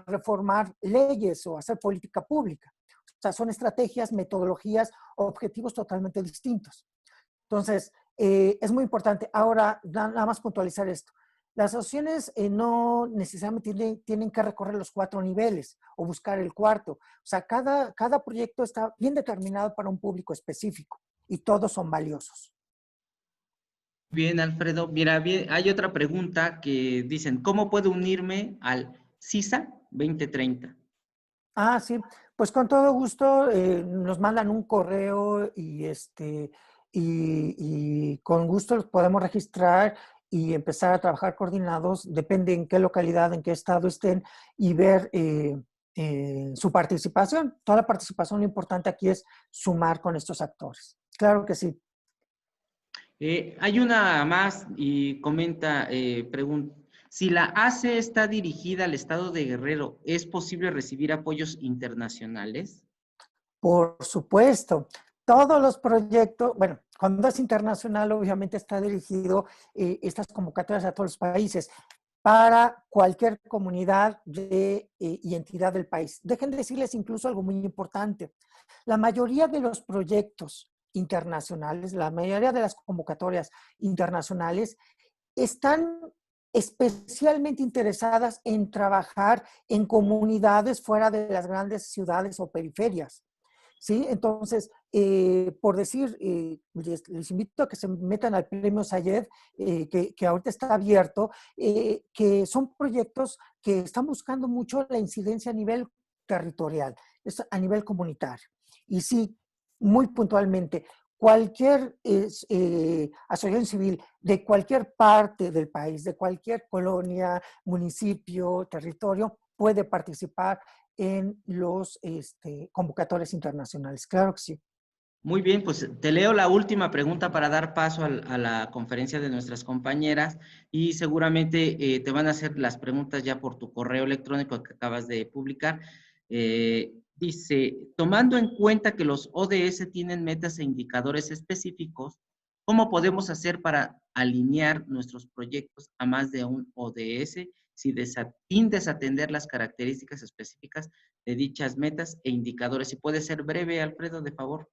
reformar leyes o hacer política pública. O sea, son estrategias, metodologías, objetivos totalmente distintos. Entonces, es muy importante. Ahora, nada más puntualizar esto. Las asociaciones no necesariamente tienen que recorrer los 4 niveles o buscar el cuarto. O sea, cada proyecto está bien determinado para un público específico y todos son valiosos. Bien, Alfredo. Mira, bien, hay otra pregunta que dicen, ¿cómo puedo unirme al CISA 2030? Ah, sí, pues con todo gusto nos mandan un correo y con gusto los podemos registrar y empezar a trabajar coordinados, depende en qué localidad, en qué estado estén, y ver su participación. Toda la participación, lo importante aquí es sumar con estos actores. Claro que sí. Hay una más y comenta, pregunta, si la ACE está dirigida al estado de Guerrero, ¿es posible recibir apoyos internacionales? Por supuesto, todos los proyectos, bueno, cuando es internacional, obviamente está dirigido estas convocatorias a todos los países para cualquier comunidad y entidad del país. Dejen de decirles incluso algo muy importante. La mayoría de los proyectos internacionales, la mayoría de las convocatorias internacionales están especialmente interesadas en trabajar en comunidades fuera de las grandes ciudades o periferias. ¿Sí? Entonces, por decir, les invito a que se metan al premio Sayed, que ahorita está abierto, que son proyectos que están buscando mucho la incidencia a nivel territorial, a nivel comunitario. Y sí, muy puntualmente, cualquier asociación civil de cualquier parte del país, de cualquier colonia, municipio, territorio, puede participar en los convocatorios internacionales. Claro que sí. Muy bien, pues te leo la última pregunta para dar paso a la conferencia de nuestras compañeras y seguramente te van a hacer las preguntas ya por tu correo electrónico que acabas de publicar. Dice, tomando en cuenta que los ODS tienen metas e indicadores específicos, ¿cómo podemos hacer para alinear nuestros proyectos a más de un ODS sin desatender las características específicas de dichas metas e indicadores? Si puede ser breve, Alfredo, de favor.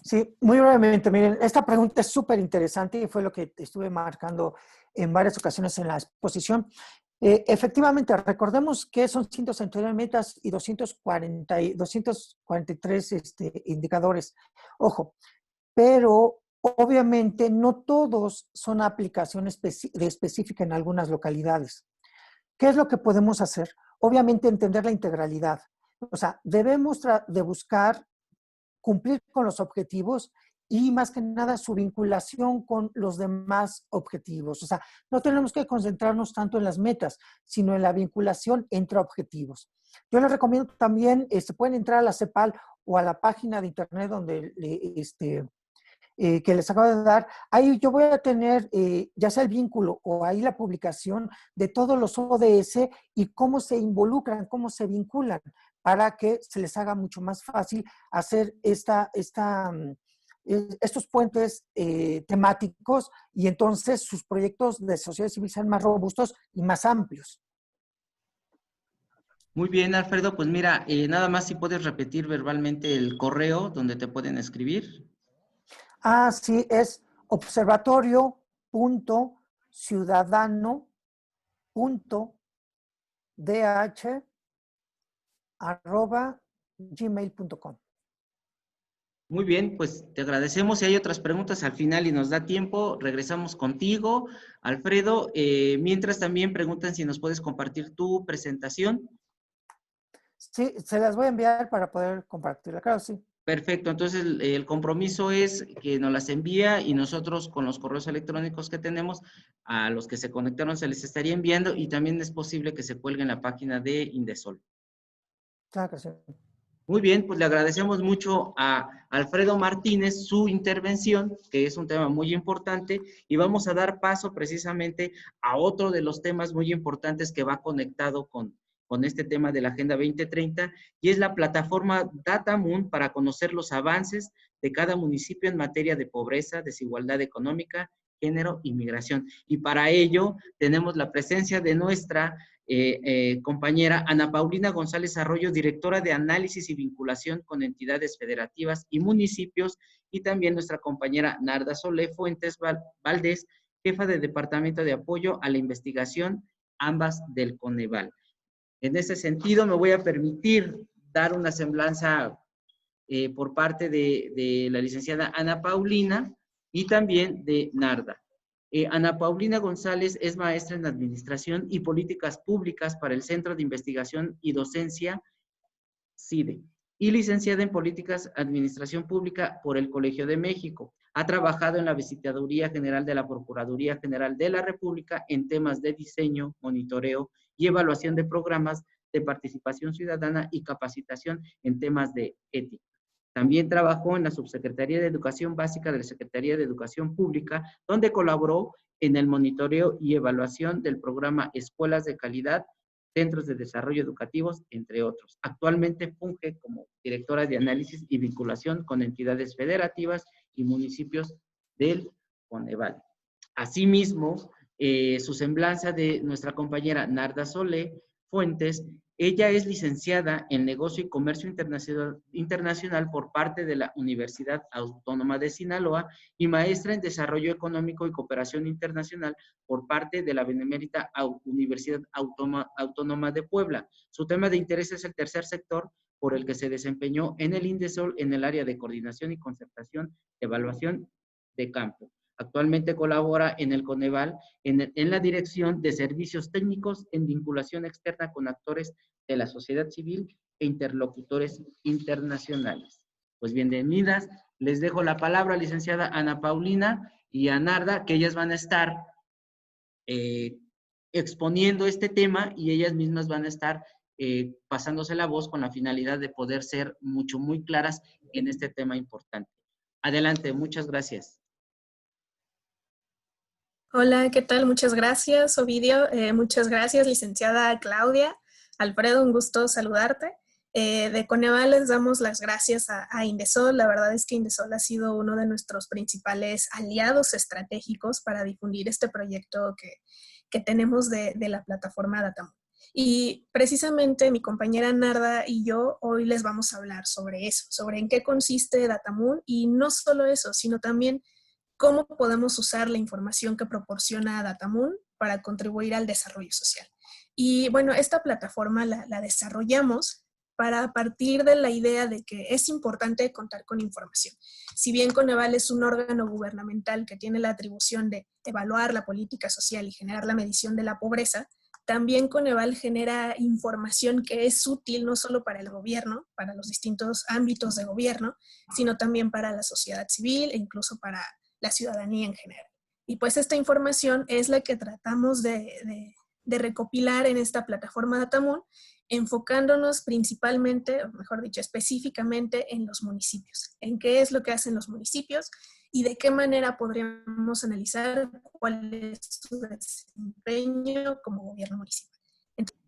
Sí, muy brevemente, miren, esta pregunta es súper interesante y fue lo que estuve marcando en varias ocasiones en la exposición. Efectivamente, recordemos que son 169 metas y 243 indicadores. Ojo, pero obviamente no todos son aplicaciones específicas en algunas localidades. ¿Qué es lo que podemos hacer? Obviamente entender la integralidad. O sea, debemos de buscar cumplir con los objetivos y más que nada su vinculación con los demás objetivos. O sea, no tenemos que concentrarnos tanto en las metas, sino en la vinculación entre objetivos. Yo les recomiendo también, pueden entrar a la CEPAL o a la página de internet donde que les acabo de dar, ahí yo voy a tener ya sea el vínculo o ahí la publicación de todos los ODS y cómo se involucran, cómo se vinculan, para que se les haga mucho más fácil hacer estos puentes temáticos y entonces sus proyectos de sociedad civil sean más robustos y más amplios. Muy bien, Alfredo, pues mira, nada más si puedes repetir verbalmente el correo donde te pueden escribir. Ah, sí, es observatorio.ciudadano.dh@gmail.com. Muy bien, pues te agradecemos. Si hay otras preguntas al final y nos da tiempo, regresamos contigo, Alfredo. Mientras también preguntan si nos puedes compartir tu presentación. Sí, se las voy a enviar para poder compartirla. Claro, sí. Perfecto, entonces el compromiso es que nos las envía y nosotros con los correos electrónicos que tenemos, a los que se conectaron se les estaría enviando y también es posible que se cuelgue en la página de Indesol. Claro que sí. Muy bien, pues le agradecemos mucho a Alfredo Martínez su intervención, que es un tema muy importante, y vamos a dar paso precisamente a otro de los temas muy importantes que va conectado con este tema de la Agenda 2030, y es la plataforma DataMoon para conocer los avances de cada municipio en materia de pobreza, desigualdad económica, género y migración. Y para ello tenemos la presencia de nuestra compañera Ana Paulina González Arroyo, directora de análisis y vinculación con entidades federativas y municipios, y también nuestra compañera Narda Solé Fuentes Valdés, jefa de Departamento de Apoyo a la Investigación, ambas del Coneval. En ese sentido, me voy a permitir dar una semblanza por parte de la licenciada Ana Paulina y también de Narda. Ana Paulina González es maestra en Administración y Políticas Públicas para el Centro de Investigación y Docencia, CIDE, y licenciada en Políticas Administración Pública por el Colegio de México. Ha trabajado en la Visitaduría General de la Procuraduría General de la República en temas de diseño, monitoreo y evaluación de programas de participación ciudadana y capacitación en temas de ética. También trabajó en la Subsecretaría de Educación Básica de la Secretaría de Educación Pública, donde colaboró en el monitoreo y evaluación del programa Escuelas de Calidad, Centros de Desarrollo Educativos, entre otros. Actualmente funge como directora de análisis y vinculación con entidades federativas y municipios del Coneval. Asimismo, su semblanza de nuestra compañera Narda Solé Fuentes. Ella es licenciada en Negocio y Comercio Internacional por parte de la Universidad Autónoma de Sinaloa y maestra en Desarrollo Económico y Cooperación Internacional por parte de la Benemérita Universidad Autónoma de Puebla. Su tema de interés es el tercer sector, por el que se desempeñó en el INDESOL en el área de coordinación y concertación, evaluación de campo. Actualmente colabora en el Coneval en la Dirección de Servicios Técnicos en vinculación externa con actores de la sociedad civil e interlocutores internacionales. Pues bienvenidas, les dejo la palabra a la licenciada Ana Paulina y a Narda, que ellas van a estar exponiendo este tema y ellas mismas van a estar pasándose la voz con la finalidad de poder ser muy claras en este tema importante. Adelante, muchas gracias. Hola, ¿qué tal? Muchas gracias, Ovidio. Muchas gracias, licenciada Claudia. Alfredo, un gusto saludarte. De Coneval les damos las gracias a Indesol. La verdad es que Indesol ha sido uno de nuestros principales aliados estratégicos para difundir este proyecto que tenemos de la plataforma DataMoon. Y precisamente mi compañera Narda y yo hoy les vamos a hablar sobre eso, sobre en qué consiste DataMoon, y no solo eso, sino también cómo podemos usar la información que proporciona DataMoon para contribuir al desarrollo social. Y bueno, esta plataforma la desarrollamos para partir de la idea de que es importante contar con información. Si bien Coneval es un órgano gubernamental que tiene la atribución de evaluar la política social y generar la medición de la pobreza, también Coneval genera información que es útil no solo para el gobierno, para los distintos ámbitos de gobierno, sino también para la sociedad civil e incluso para la ciudadanía en general. Y pues esta información es la que tratamos de recopilar en esta plataforma DataMoon, enfocándonos principalmente, o mejor dicho, específicamente en los municipios, en qué es lo que hacen los municipios y de qué manera podríamos analizar cuál es su desempeño como gobierno municipal. Entonces,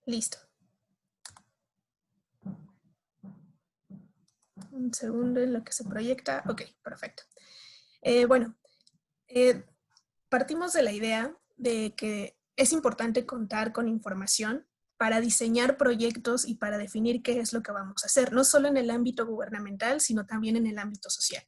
listo. Un segundo en lo que se proyecta. Ok, perfecto. Partimos de la idea de que es importante contar con información para diseñar proyectos y para definir qué es lo que vamos a hacer, no solo en el ámbito gubernamental, sino también en el ámbito social.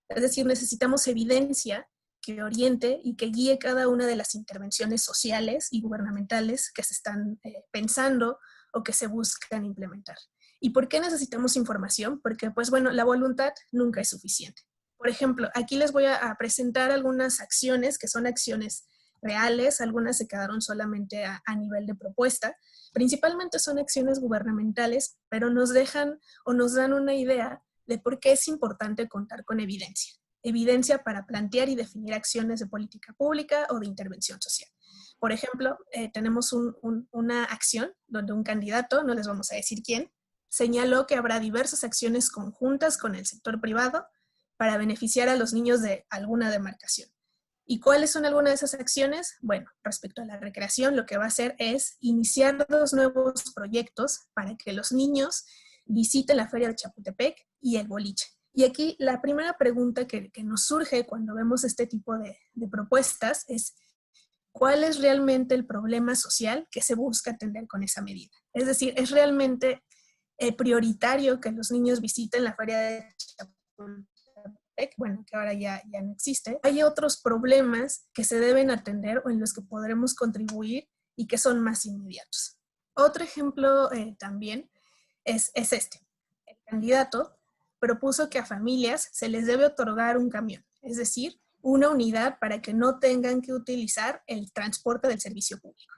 Es decir, necesitamos evidencia que oriente y que guíe cada una de las intervenciones sociales y gubernamentales que se están pensando o que se buscan implementar. ¿Y por qué necesitamos información? Porque, pues bueno, la voluntad nunca es suficiente. Por ejemplo, aquí les voy a presentar algunas acciones que son acciones reales, algunas se quedaron solamente a nivel de propuesta. Principalmente son acciones gubernamentales, pero nos dejan o nos dan una idea de por qué es importante contar con evidencia. evidencia para plantear y definir acciones de política pública o de intervención social. Por ejemplo, tenemos una acción donde un candidato, no les vamos a decir quién, señaló que habrá diversas acciones conjuntas con el sector privado para beneficiar a los niños de alguna demarcación. ¿Y cuáles son algunas de esas acciones? Bueno, respecto a la recreación, lo que va a hacer es iniciar 2 nuevos proyectos para que los niños visiten la Feria de Chapultepec y el boliche. Y aquí la primera pregunta que nos surge cuando vemos este tipo de propuestas es: ¿cuál es realmente el problema social que se busca atender con esa medida? Es decir, ¿es realmente prioritario que los niños visiten la Feria de Chapultepec? Bueno, que ahora ya no existe. Hay otros problemas que se deben atender o en los que podremos contribuir y que son más inmediatos. Otro ejemplo también es este. El candidato propuso que a familias se les debe otorgar un camión, es decir, una unidad para que no tengan que utilizar el transporte del servicio público.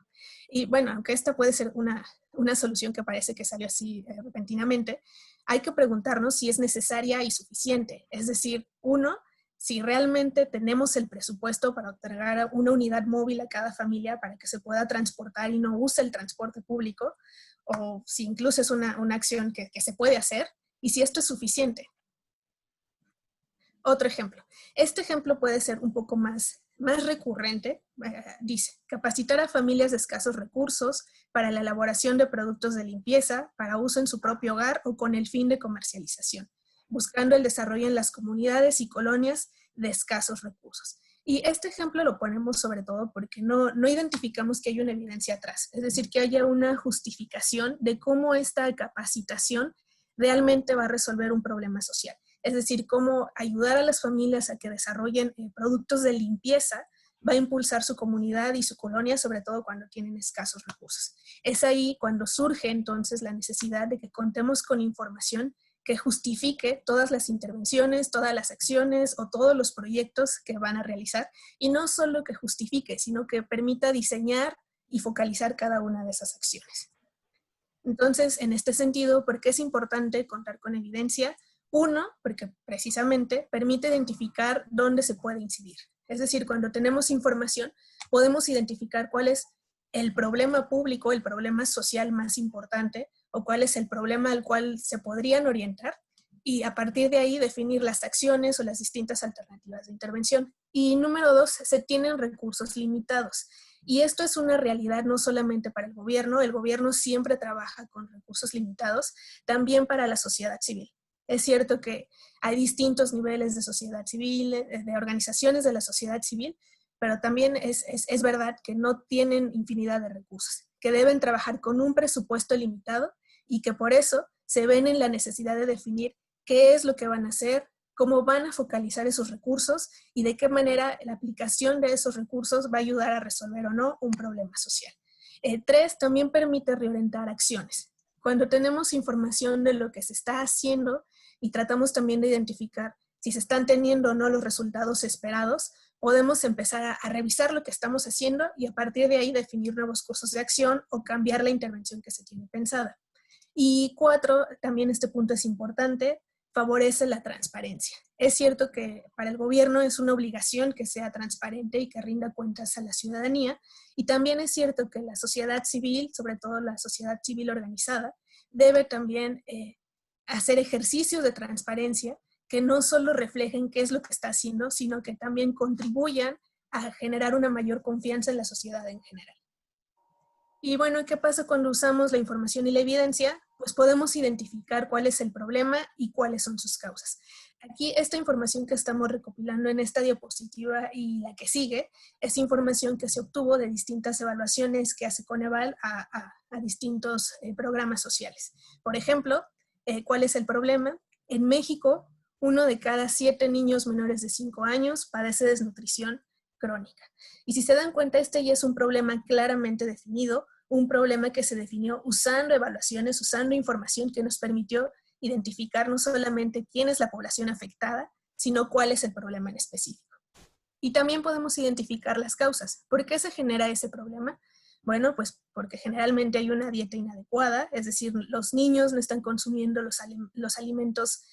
Y bueno, aunque esta puede ser una solución que parece que salió así repentinamente, hay que preguntarnos si es necesaria y suficiente. Es decir, uno, si realmente tenemos el presupuesto para otorgar una unidad móvil a cada familia para que se pueda transportar y no use el transporte público, o si incluso es una acción que se puede hacer, y si esto es suficiente. Otro ejemplo. Este ejemplo puede ser un poco más recurrente. Dice, capacitar a familias de escasos recursos para la elaboración de productos de limpieza para uso en su propio hogar o con el fin de comercialización, buscando el desarrollo en las comunidades y colonias de escasos recursos. Y este ejemplo lo ponemos sobre todo porque no identificamos que hay una evidencia atrás, es decir, que haya una justificación de cómo esta capacitación realmente va a resolver un problema social. Es decir, cómo ayudar a las familias a que desarrollen productos de limpieza va a impulsar su comunidad y su colonia, sobre todo cuando tienen escasos recursos. Es ahí cuando surge entonces la necesidad de que contemos con información que justifique todas las intervenciones, todas las acciones o todos los proyectos que van a realizar, y no solo que justifique, sino que permita diseñar y focalizar cada una de esas acciones. Entonces, en este sentido, ¿por qué es importante contar con evidencia? Uno, porque precisamente permite identificar dónde se puede incidir. Es decir, cuando tenemos información, podemos identificar cuál es el problema público, el problema social más importante, o cuál es el problema al cual se podrían orientar, y a partir de ahí definir las acciones o las distintas alternativas de intervención. Y número 2, se tienen recursos limitados. Y esto es una realidad no solamente para el gobierno siempre trabaja con recursos limitados, también para la sociedad civil. Es cierto que hay distintos niveles de sociedad civil, de organizaciones de la sociedad civil, pero también es verdad que no tienen infinidad de recursos, que deben trabajar con un presupuesto limitado y que por eso se ven en la necesidad de definir qué es lo que van a hacer, cómo van a focalizar esos recursos y de qué manera la aplicación de esos recursos va a ayudar a resolver o no un problema social. 3, también permite reorientar acciones. Cuando tenemos información de lo que se está haciendo y tratamos también de identificar si se están teniendo o no los resultados esperados, podemos empezar a revisar lo que estamos haciendo y a partir de ahí definir nuevos cursos de acción o cambiar la intervención que se tiene pensada. Y 4, también este punto es importante, favorece la transparencia. Es cierto que para el gobierno es una obligación que sea transparente y que rinda cuentas a la ciudadanía, y también es cierto que la sociedad civil, sobre todo la sociedad civil organizada, debe también hacer ejercicios de transparencia que no solo reflejen qué es lo que está haciendo, sino que también contribuyan a generar una mayor confianza en la sociedad en general. Y bueno, ¿qué pasa cuando usamos la información y la evidencia? Pues podemos identificar cuál es el problema y cuáles son sus causas. Aquí esta información que estamos recopilando en esta diapositiva y la que sigue es información que se obtuvo de distintas evaluaciones que hace Coneval a distintos programas sociales. Por ejemplo, ¿cuál es el problema? En México, 1 de cada 7 niños menores de 5 años padece desnutrición crónica. Y si se dan cuenta, este ya es un problema claramente definido, un problema que se definió usando evaluaciones, usando información que nos permitió identificar no solamente quién es la población afectada, sino cuál es el problema en específico. Y también podemos identificar las causas. ¿Por qué se genera ese problema? Bueno, pues porque generalmente hay una dieta inadecuada, es decir, los niños no están consumiendo los alimentos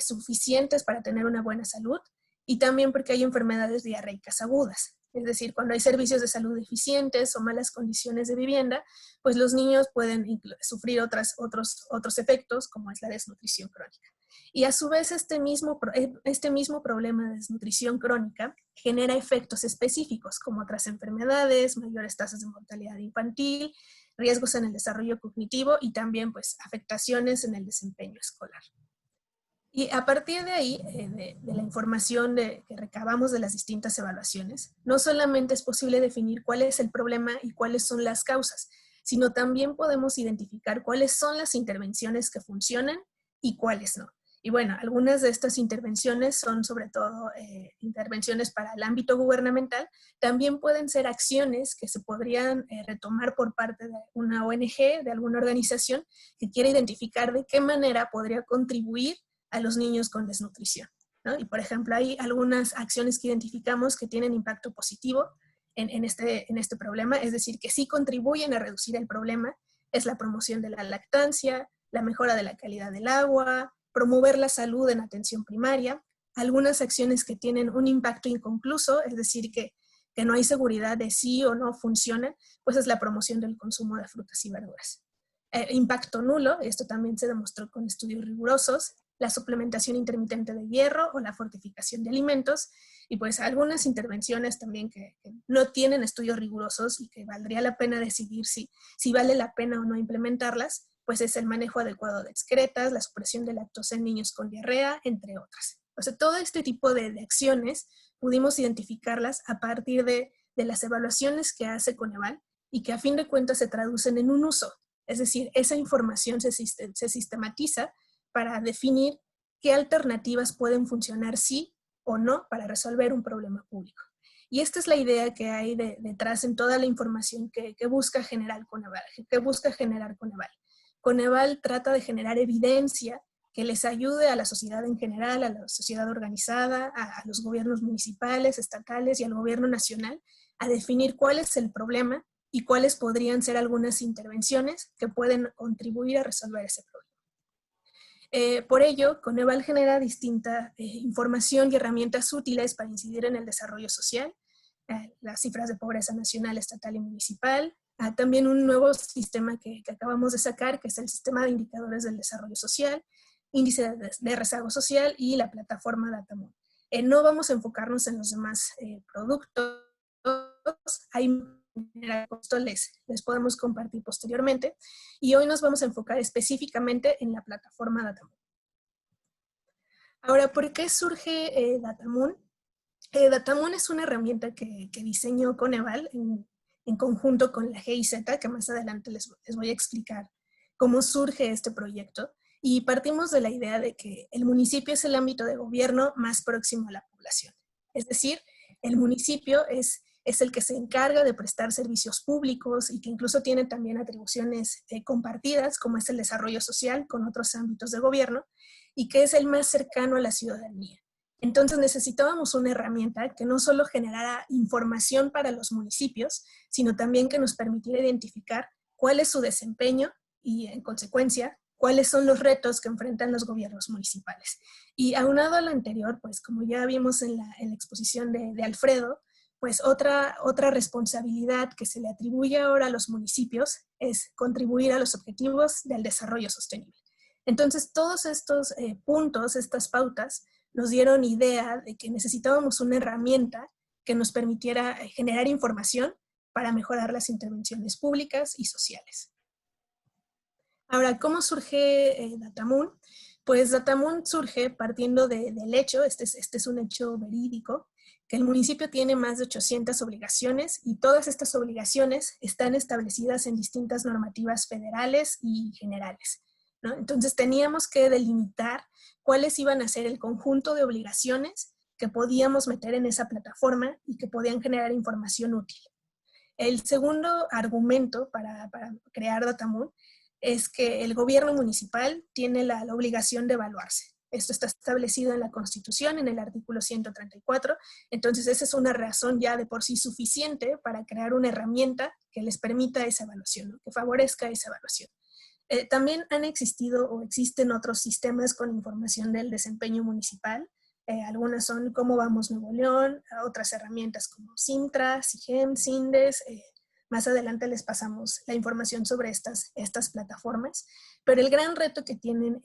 suficientes para tener una buena salud, y también porque hay enfermedades diarreicas agudas. Es decir, cuando hay servicios de salud deficientes o malas condiciones de vivienda, pues los niños pueden sufrir otros efectos, como es la desnutrición crónica. Y a su vez este mismo problema de desnutrición crónica genera efectos específicos, como otras enfermedades, mayores tasas de mortalidad infantil, riesgos en el desarrollo cognitivo y también pues afectaciones en el desempeño escolar. Y a partir de ahí, de la información que recabamos de las distintas evaluaciones, no solamente es posible definir cuál es el problema y cuáles son las causas, sino también podemos identificar cuáles son las intervenciones que funcionan y cuáles no. Y bueno, algunas de estas intervenciones son sobre todo intervenciones para el ámbito gubernamental. También pueden ser acciones que se podrían retomar por parte de una ONG, de alguna organización que quiera identificar de qué manera podría contribuir a los niños con desnutrición, ¿no? Y por ejemplo, hay algunas acciones que identificamos que tienen impacto positivo en este problema, es decir, que sí contribuyen a reducir el problema, es la promoción de la lactancia, la mejora de la calidad del agua, promover la salud en atención primaria, algunas acciones que tienen un impacto inconcluso, es decir, que no hay seguridad de sí o no funcionan, pues es la promoción del consumo de frutas y verduras. Impacto nulo, esto también se demostró con estudios rigurosos, la suplementación intermitente de hierro o la fortificación de alimentos, y pues algunas intervenciones también que no tienen estudios rigurosos y que valdría la pena decidir si vale la pena o no implementarlas, pues es el manejo adecuado de excretas, la supresión de lactosa en niños con diarrea, entre otras. O sea, todo este tipo de acciones pudimos identificarlas a partir de las evaluaciones que hace Coneval y que a fin de cuentas se traducen en un uso. Es decir, esa información se sistematiza para definir qué alternativas pueden funcionar sí o no para resolver un problema público. Y esta es la idea que hay detrás en toda la información que busca generar Coneval. Coneval trata de generar evidencia que les ayude a la sociedad en general, a la sociedad organizada, a los gobiernos municipales, estatales y al gobierno nacional a definir cuál es el problema y cuáles podrían ser algunas intervenciones que pueden contribuir a resolver ese problema. Por ello, Coneval genera distinta información y herramientas útiles para incidir en el desarrollo social, las cifras de pobreza nacional, estatal y municipal, también un nuevo sistema que acabamos de sacar, que es el sistema de indicadores del desarrollo social, índice de rezago social y la plataforma Datamun. No vamos a enfocarnos en los demás productos, hay les podemos compartir posteriormente, y hoy nos vamos a enfocar específicamente en la plataforma Datamun. Ahora, ¿por qué surge Datamun? Datamun es una herramienta que diseñó Coneval en conjunto con la GIZ, que más adelante les voy a explicar cómo surge este proyecto, y partimos de la idea de que el municipio es el ámbito de gobierno más próximo a la población. Es decir, el municipio es el que se encarga de prestar servicios públicos y que incluso tiene también atribuciones compartidas, como es el desarrollo social con otros ámbitos de gobierno, y que es el más cercano a la ciudadanía. Entonces necesitábamos una herramienta que no solo generara información para los municipios, sino también que nos permitiera identificar cuál es su desempeño y, en consecuencia, cuáles son los retos que enfrentan los gobiernos municipales. Y aunado a lo anterior, pues como ya vimos en la exposición de Alfredo, pues otra responsabilidad que se le atribuye ahora a los municipios es contribuir a los objetivos del desarrollo sostenible. Entonces, todos estos puntos, estas pautas, nos dieron idea de que necesitábamos una herramienta que nos permitiera generar información para mejorar las intervenciones públicas y sociales. Ahora, ¿cómo surge Datamun? Pues Datamun surge partiendo del hecho, este es un hecho verídico, que el municipio tiene más de 800 obligaciones y todas estas obligaciones están establecidas en distintas normativas federales y generales, ¿no? Entonces teníamos que delimitar cuáles iban a ser el conjunto de obligaciones que podíamos meter en esa plataforma y que podían generar información útil. El segundo argumento para crear Datamun es que el gobierno municipal tiene la obligación de evaluarse. Esto está establecido en la Constitución, en el artículo 134. Entonces, esa es una razón ya de por sí suficiente para crear una herramienta que les permita esa evaluación, ¿no? Que favorezca esa evaluación. También han existido o existen otros sistemas con información del desempeño municipal. Algunas son Cómo Vamos Nuevo León, otras herramientas como Sintra, SIGEM, CINDES. Más adelante les pasamos la información sobre estas plataformas. Pero el gran reto que tienen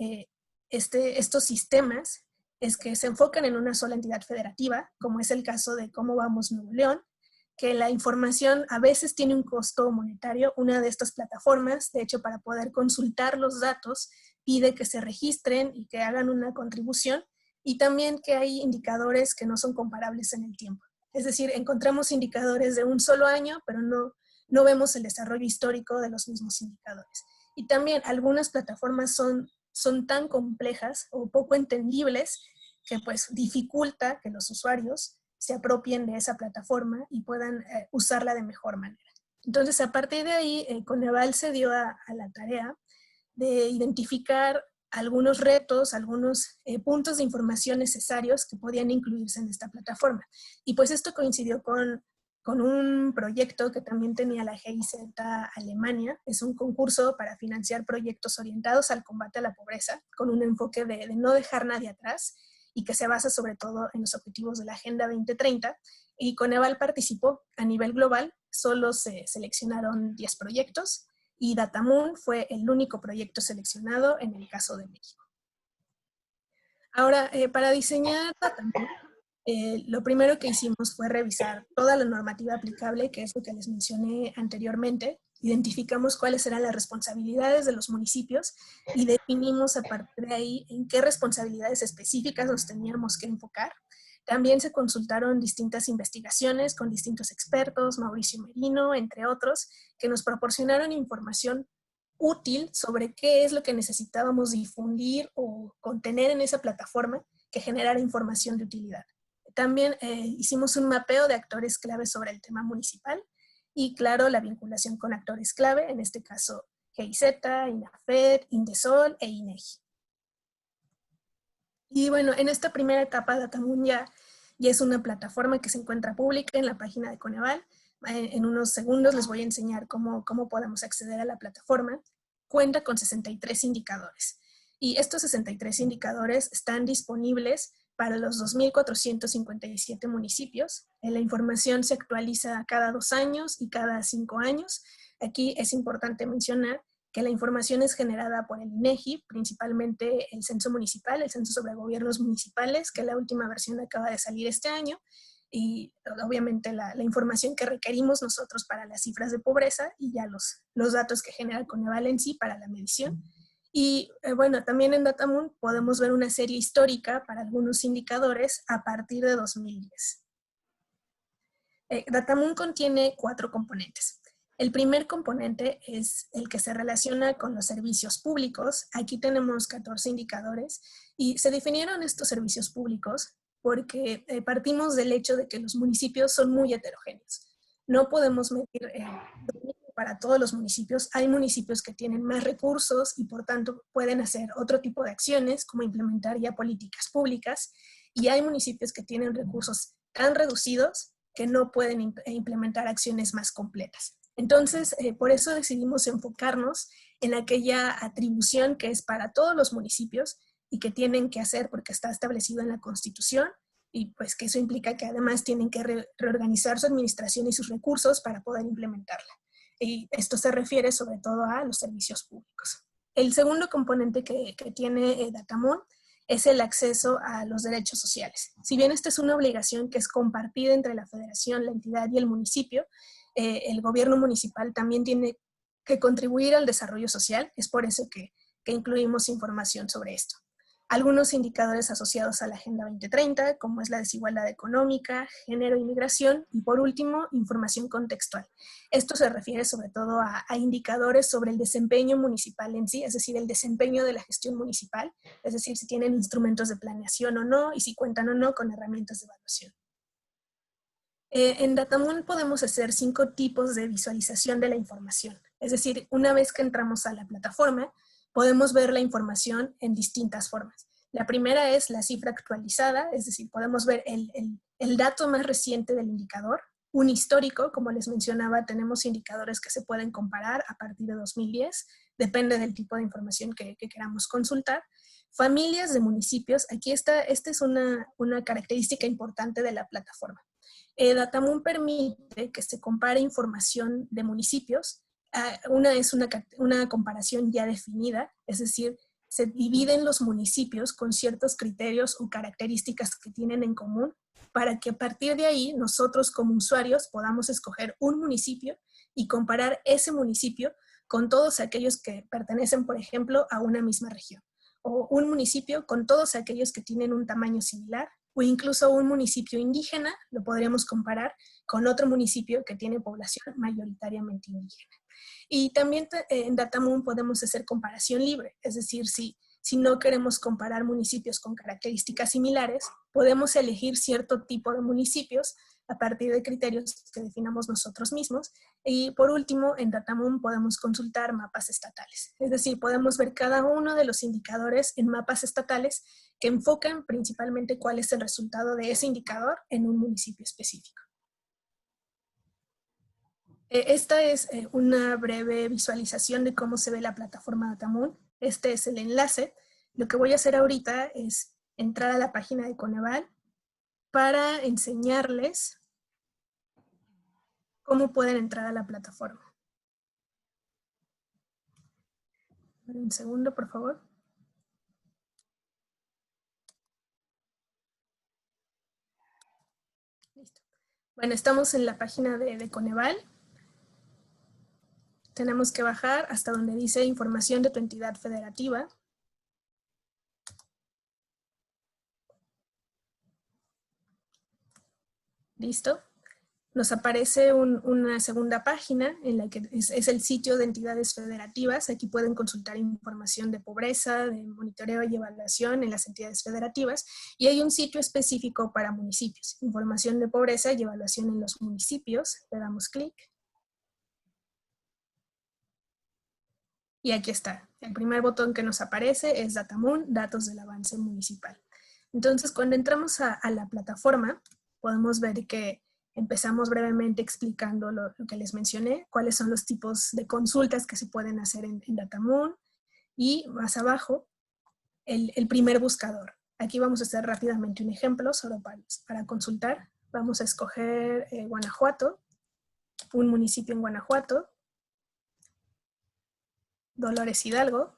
estos sistemas es que se enfocan en una sola entidad federativa, como es el caso de Cómo Vamos Nuevo León, que la información a veces tiene un costo monetario. Una de estas plataformas, de hecho, para poder consultar los datos, pide que se registren y que hagan una contribución, y también que hay indicadores que no son comparables en el tiempo. Es decir, encontramos indicadores de un solo año, pero no vemos el desarrollo histórico de los mismos indicadores. Y también algunas plataformas son tan complejas o poco entendibles que pues dificulta que los usuarios se apropien de esa plataforma y puedan usarla de mejor manera. Entonces, a partir de ahí, Coneval se dio a la tarea de identificar algunos retos, algunos puntos de información necesarios que podían incluirse en esta plataforma. Y pues esto coincidió con un proyecto que también tenía la GIZ Alemania. Es un concurso para financiar proyectos orientados al combate a la pobreza, con un enfoque de no dejar nadie atrás, y que se basa sobre todo en los objetivos de la Agenda 2030, y Coneval participó a nivel global. Solo se seleccionaron 10 proyectos, y Datamoon fue el único proyecto seleccionado en el caso de México. Ahora, para diseñar Datamoon, lo primero que hicimos fue revisar toda la normativa aplicable, que es lo que les mencioné anteriormente. Identificamos cuáles eran las responsabilidades de los municipios y definimos a partir de ahí en qué responsabilidades específicas nos teníamos que enfocar. También se consultaron distintas investigaciones con distintos expertos, Mauricio Merino, entre otros, que nos proporcionaron información útil sobre qué es lo que necesitábamos difundir o contener en esa plataforma que generara información de utilidad. También hicimos un mapeo de actores clave sobre el tema municipal y, claro, la vinculación con actores clave, en este caso GIZ, INAFED, Indesol e INEGI. Y bueno, en esta primera etapa Datamoon ya es una plataforma que se encuentra pública en la página de Coneval. En unos segundos les voy a enseñar cómo podemos acceder a la plataforma. Cuenta con 63 indicadores. Y estos 63 indicadores están disponibles para los 2.457 municipios. La información se actualiza cada 2 años y cada 5 años. Aquí es importante mencionar que la información es generada por el INEGI, principalmente el censo municipal, el censo sobre gobiernos municipales, que la última versión acaba de salir este año, y obviamente la información que requerimos nosotros para las cifras de pobreza y ya los datos que genera Coneval en sí para la medición. Y bueno, también en Datamoon podemos ver una serie histórica para algunos indicadores a partir de 2010. Datamoon contiene 4 componentes. El primer componente es el que se relaciona con los servicios públicos. Aquí tenemos 14 indicadores y se definieron estos servicios públicos porque partimos del hecho de que los municipios son muy heterogéneos. No podemos medir para todos los municipios. Hay municipios que tienen más recursos y por tanto pueden hacer otro tipo de acciones como implementar ya políticas públicas, y hay municipios que tienen recursos tan reducidos que no pueden implementar acciones más completas. Entonces, por eso decidimos enfocarnos en aquella atribución que es para todos los municipios y que tienen que hacer porque está establecido en la Constitución, y pues que eso implica que además tienen que reorganizar su administración y sus recursos para poder implementarla. Y esto se refiere sobre todo a los servicios públicos. El segundo componente que tiene Datamoon es el acceso a los derechos sociales. Si bien esta es una obligación que es compartida entre la federación, la entidad y el municipio, el gobierno municipal también tiene que contribuir al desarrollo social. Es por eso que incluimos información sobre esto. Algunos indicadores asociados a la Agenda 2030, como es la desigualdad económica, género y migración, y por último, información contextual. Esto se refiere sobre todo a indicadores sobre el desempeño municipal en sí, es decir, el desempeño de la gestión municipal, es decir, si tienen instrumentos de planeación o no, y si cuentan o no con herramientas de evaluación. En Datamoon podemos hacer 5 tipos de visualización de la información. Es decir, una vez que entramos a la plataforma, podemos ver la información en distintas formas. La primera es la cifra actualizada, es decir, podemos ver el dato más reciente del indicador. Un histórico, como les mencionaba, tenemos indicadores que se pueden comparar a partir de 2010, depende del tipo de información que queramos consultar. Familias de municipios, aquí esta es una característica importante de la plataforma. Datamun permite que se compare información de municipios. Una es una comparación ya definida, es decir, se dividen los municipios con ciertos criterios o características que tienen en común para que a partir de ahí nosotros como usuarios podamos escoger un municipio y comparar ese municipio con todos aquellos que pertenecen, por ejemplo, a una misma región, o un municipio con todos aquellos que tienen un tamaño similar, o incluso un municipio indígena lo podríamos comparar con otro municipio que tiene población mayoritariamente indígena. Y también en Datamun podemos hacer comparación libre, es decir, si no queremos comparar municipios con características similares, podemos elegir cierto tipo de municipios a partir de criterios que definamos nosotros mismos. Y por último, en Datamun podemos consultar mapas estatales, es decir, podemos ver cada uno de los indicadores en mapas estatales que enfocan principalmente cuál es el resultado de ese indicador en un municipio específico. Esta es una breve visualización de cómo se ve la plataforma Datamun. Este es el enlace. Lo que voy a hacer ahorita es entrar a la página de Coneval para enseñarles cómo pueden entrar a la plataforma. Un segundo, por favor. Listo. Bueno, estamos en la página de Coneval. Tenemos que bajar hasta donde dice información de tu entidad federativa. Listo. Nos aparece una segunda página en la que es el sitio de entidades federativas. Aquí pueden consultar información de pobreza, de monitoreo y evaluación en las entidades federativas. Y hay un sitio específico para municipios. Información de pobreza y evaluación en los municipios. Le damos clic. Y aquí está. El primer botón que nos aparece es Datamun, datos del avance municipal. Entonces, cuando entramos a la plataforma, podemos ver que empezamos brevemente explicando lo que les mencioné, cuáles son los tipos de consultas que se pueden hacer en Datamun, y más abajo, el primer buscador. Aquí vamos a hacer rápidamente un ejemplo solo para consultar. Vamos a escoger Guanajuato, un municipio en Guanajuato, Dolores Hidalgo,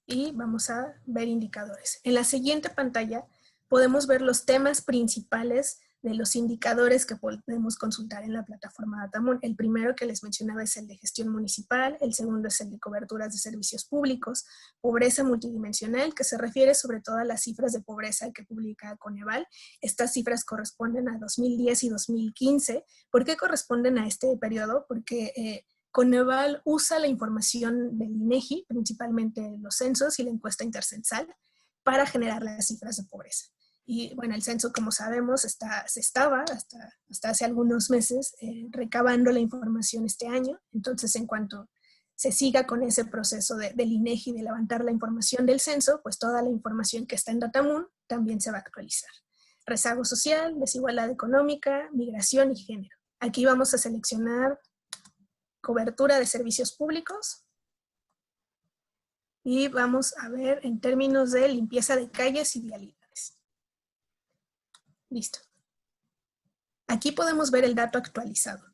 y vamos a ver indicadores. En la siguiente pantalla podemos ver los temas principales de los indicadores que podemos consultar en la plataforma Datamun. El primero que les mencionaba es el de gestión municipal, el segundo es el de coberturas de servicios públicos, pobreza multidimensional, que se refiere sobre todo a las cifras de pobreza que publica Coneval. Estas cifras corresponden a 2010 y 2015. ¿Por qué corresponden a este periodo? Porque Coneval usa la información del INEGI, principalmente los censos y la encuesta intercensal, para generar las cifras de pobreza. Y bueno, el censo, como sabemos, se estaba hasta hace algunos meses recabando la información este año. Entonces, en cuanto se siga con ese proceso del INEGI de levantar la información del censo, pues toda la información que está en Datamun también se va a actualizar. Rezago social, desigualdad económica, migración y género. Aquí vamos a seleccionar cobertura de servicios públicos. Y vamos a ver en términos de limpieza de calles y vialidades. Listo. Aquí podemos ver el dato actualizado.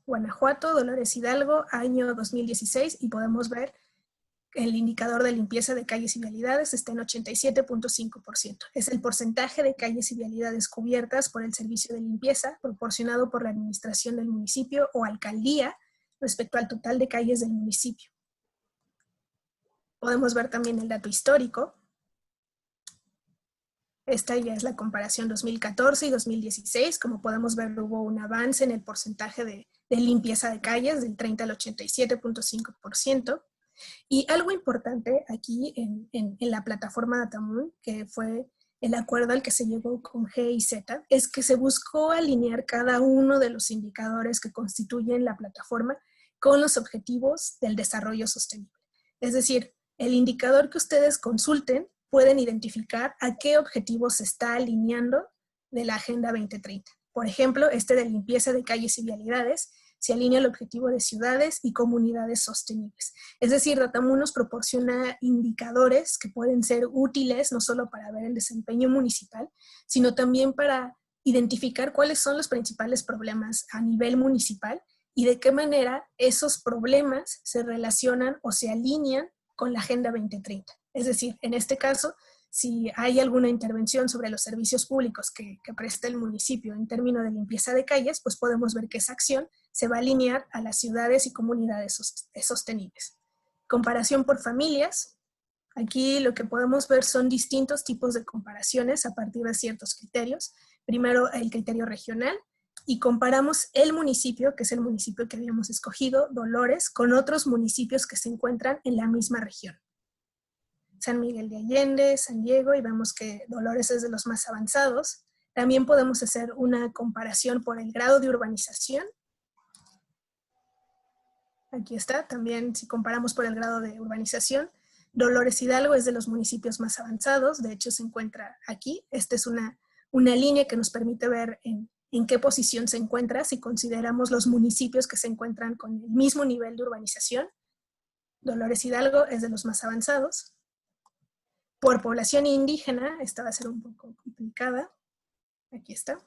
Guanajuato, Dolores Hidalgo, año 2016, y podemos ver el indicador de limpieza de calles y vialidades está en 87.5%. Es el porcentaje de calles y vialidades cubiertas por el servicio de limpieza proporcionado por la administración del municipio o alcaldía respecto al total de calles del municipio. Podemos ver también el dato histórico. Esta ya es la comparación 2014 y 2016. Como podemos ver, hubo un avance en el porcentaje de limpieza de calles del 30 al 87.5%. Y algo importante aquí en la plataforma Datamun, que fue el acuerdo al que se llegó con G y Z, es que se buscó alinear cada uno de los indicadores que constituyen la plataforma con los objetivos del desarrollo sostenible. Es decir, el indicador que ustedes consulten pueden identificar a qué objetivos se está alineando de la Agenda 2030. Por ejemplo, este de limpieza de calles y vialidades se alinea al objetivo de ciudades y comunidades sostenibles. Es decir, Datamun nos proporciona indicadores que pueden ser útiles no solo para ver el desempeño municipal, sino también para identificar cuáles son los principales problemas a nivel municipal y de qué manera esos problemas se relacionan o se alinean con la Agenda 2030. Es decir, en este caso, si hay alguna intervención sobre los servicios públicos que presta el municipio en términos de limpieza de calles, pues podemos ver que esa acción se va a alinear a las ciudades y comunidades sostenibles. Comparación por familias. Aquí lo que podemos ver son distintos tipos de comparaciones a partir de ciertos criterios. Primero, el criterio regional, y comparamos el municipio, que es el municipio que habíamos escogido, Dolores, con otros municipios que se encuentran en la misma región. San Miguel de Allende, San Diego, y vemos que Dolores es de los más avanzados. También podemos hacer una comparación por el grado de urbanización. Aquí está, también si comparamos por el grado de urbanización, Dolores Hidalgo es de los municipios más avanzados, de hecho se encuentra aquí. Esta es una línea que nos permite ver en qué posición se encuentra si consideramos los municipios que se encuentran con el mismo nivel de urbanización. Dolores Hidalgo es de los más avanzados. Por población indígena, esta va a ser un poco complicada. Aquí está.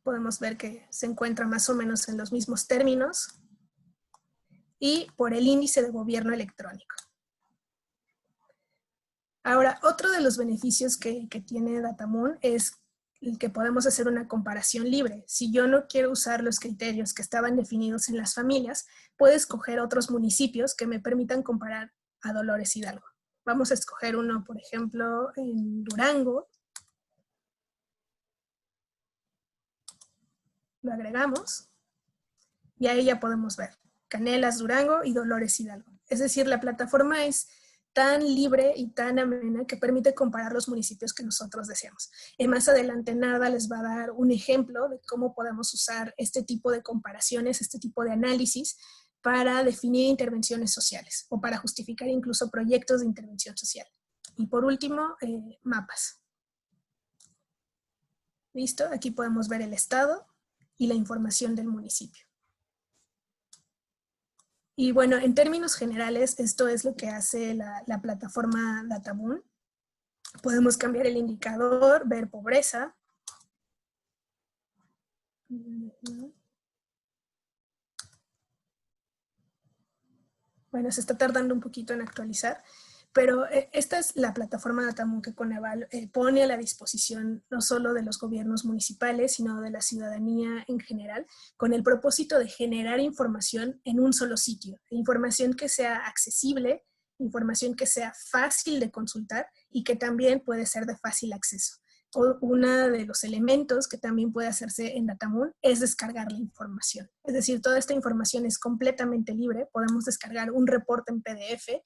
Podemos ver que se encuentra más o menos en los mismos términos. Y por el índice de gobierno electrónico. Ahora, otro de los beneficios que tiene Datamun es el que podemos hacer una comparación libre. Si yo no quiero usar los criterios que estaban definidos en las familias, puedo escoger otros municipios que me permitan comparar a Dolores Hidalgo. Vamos a escoger uno, por ejemplo, en Durango. Lo agregamos y ahí ya podemos ver Canelas, Durango y Dolores Hidalgo. Es decir, la plataforma es tan libre y tan amena que permite comparar los municipios que nosotros deseamos. Más adelante Narda les va a dar un ejemplo de cómo podemos usar este tipo de comparaciones, este tipo de análisis para definir intervenciones sociales o para justificar incluso proyectos de intervención social. Y por último, mapas. ¿Listo? Aquí podemos ver el estado y la información del municipio. Y bueno, en términos generales, esto es lo que hace la plataforma Datamun. Podemos cambiar el indicador, ver pobreza. Bueno, se está tardando un poquito en actualizar, pero esta es la plataforma Datamun que Coneval pone a la disposición no solo de los gobiernos municipales, sino de la ciudadanía en general, con el propósito de generar información en un solo sitio, información que sea accesible, información que sea fácil de consultar y que también puede ser de fácil acceso. Uno de los elementos que también puede hacerse en Datamun es descargar la información. Es decir, toda esta información es completamente libre. Podemos descargar un reporte en PDF.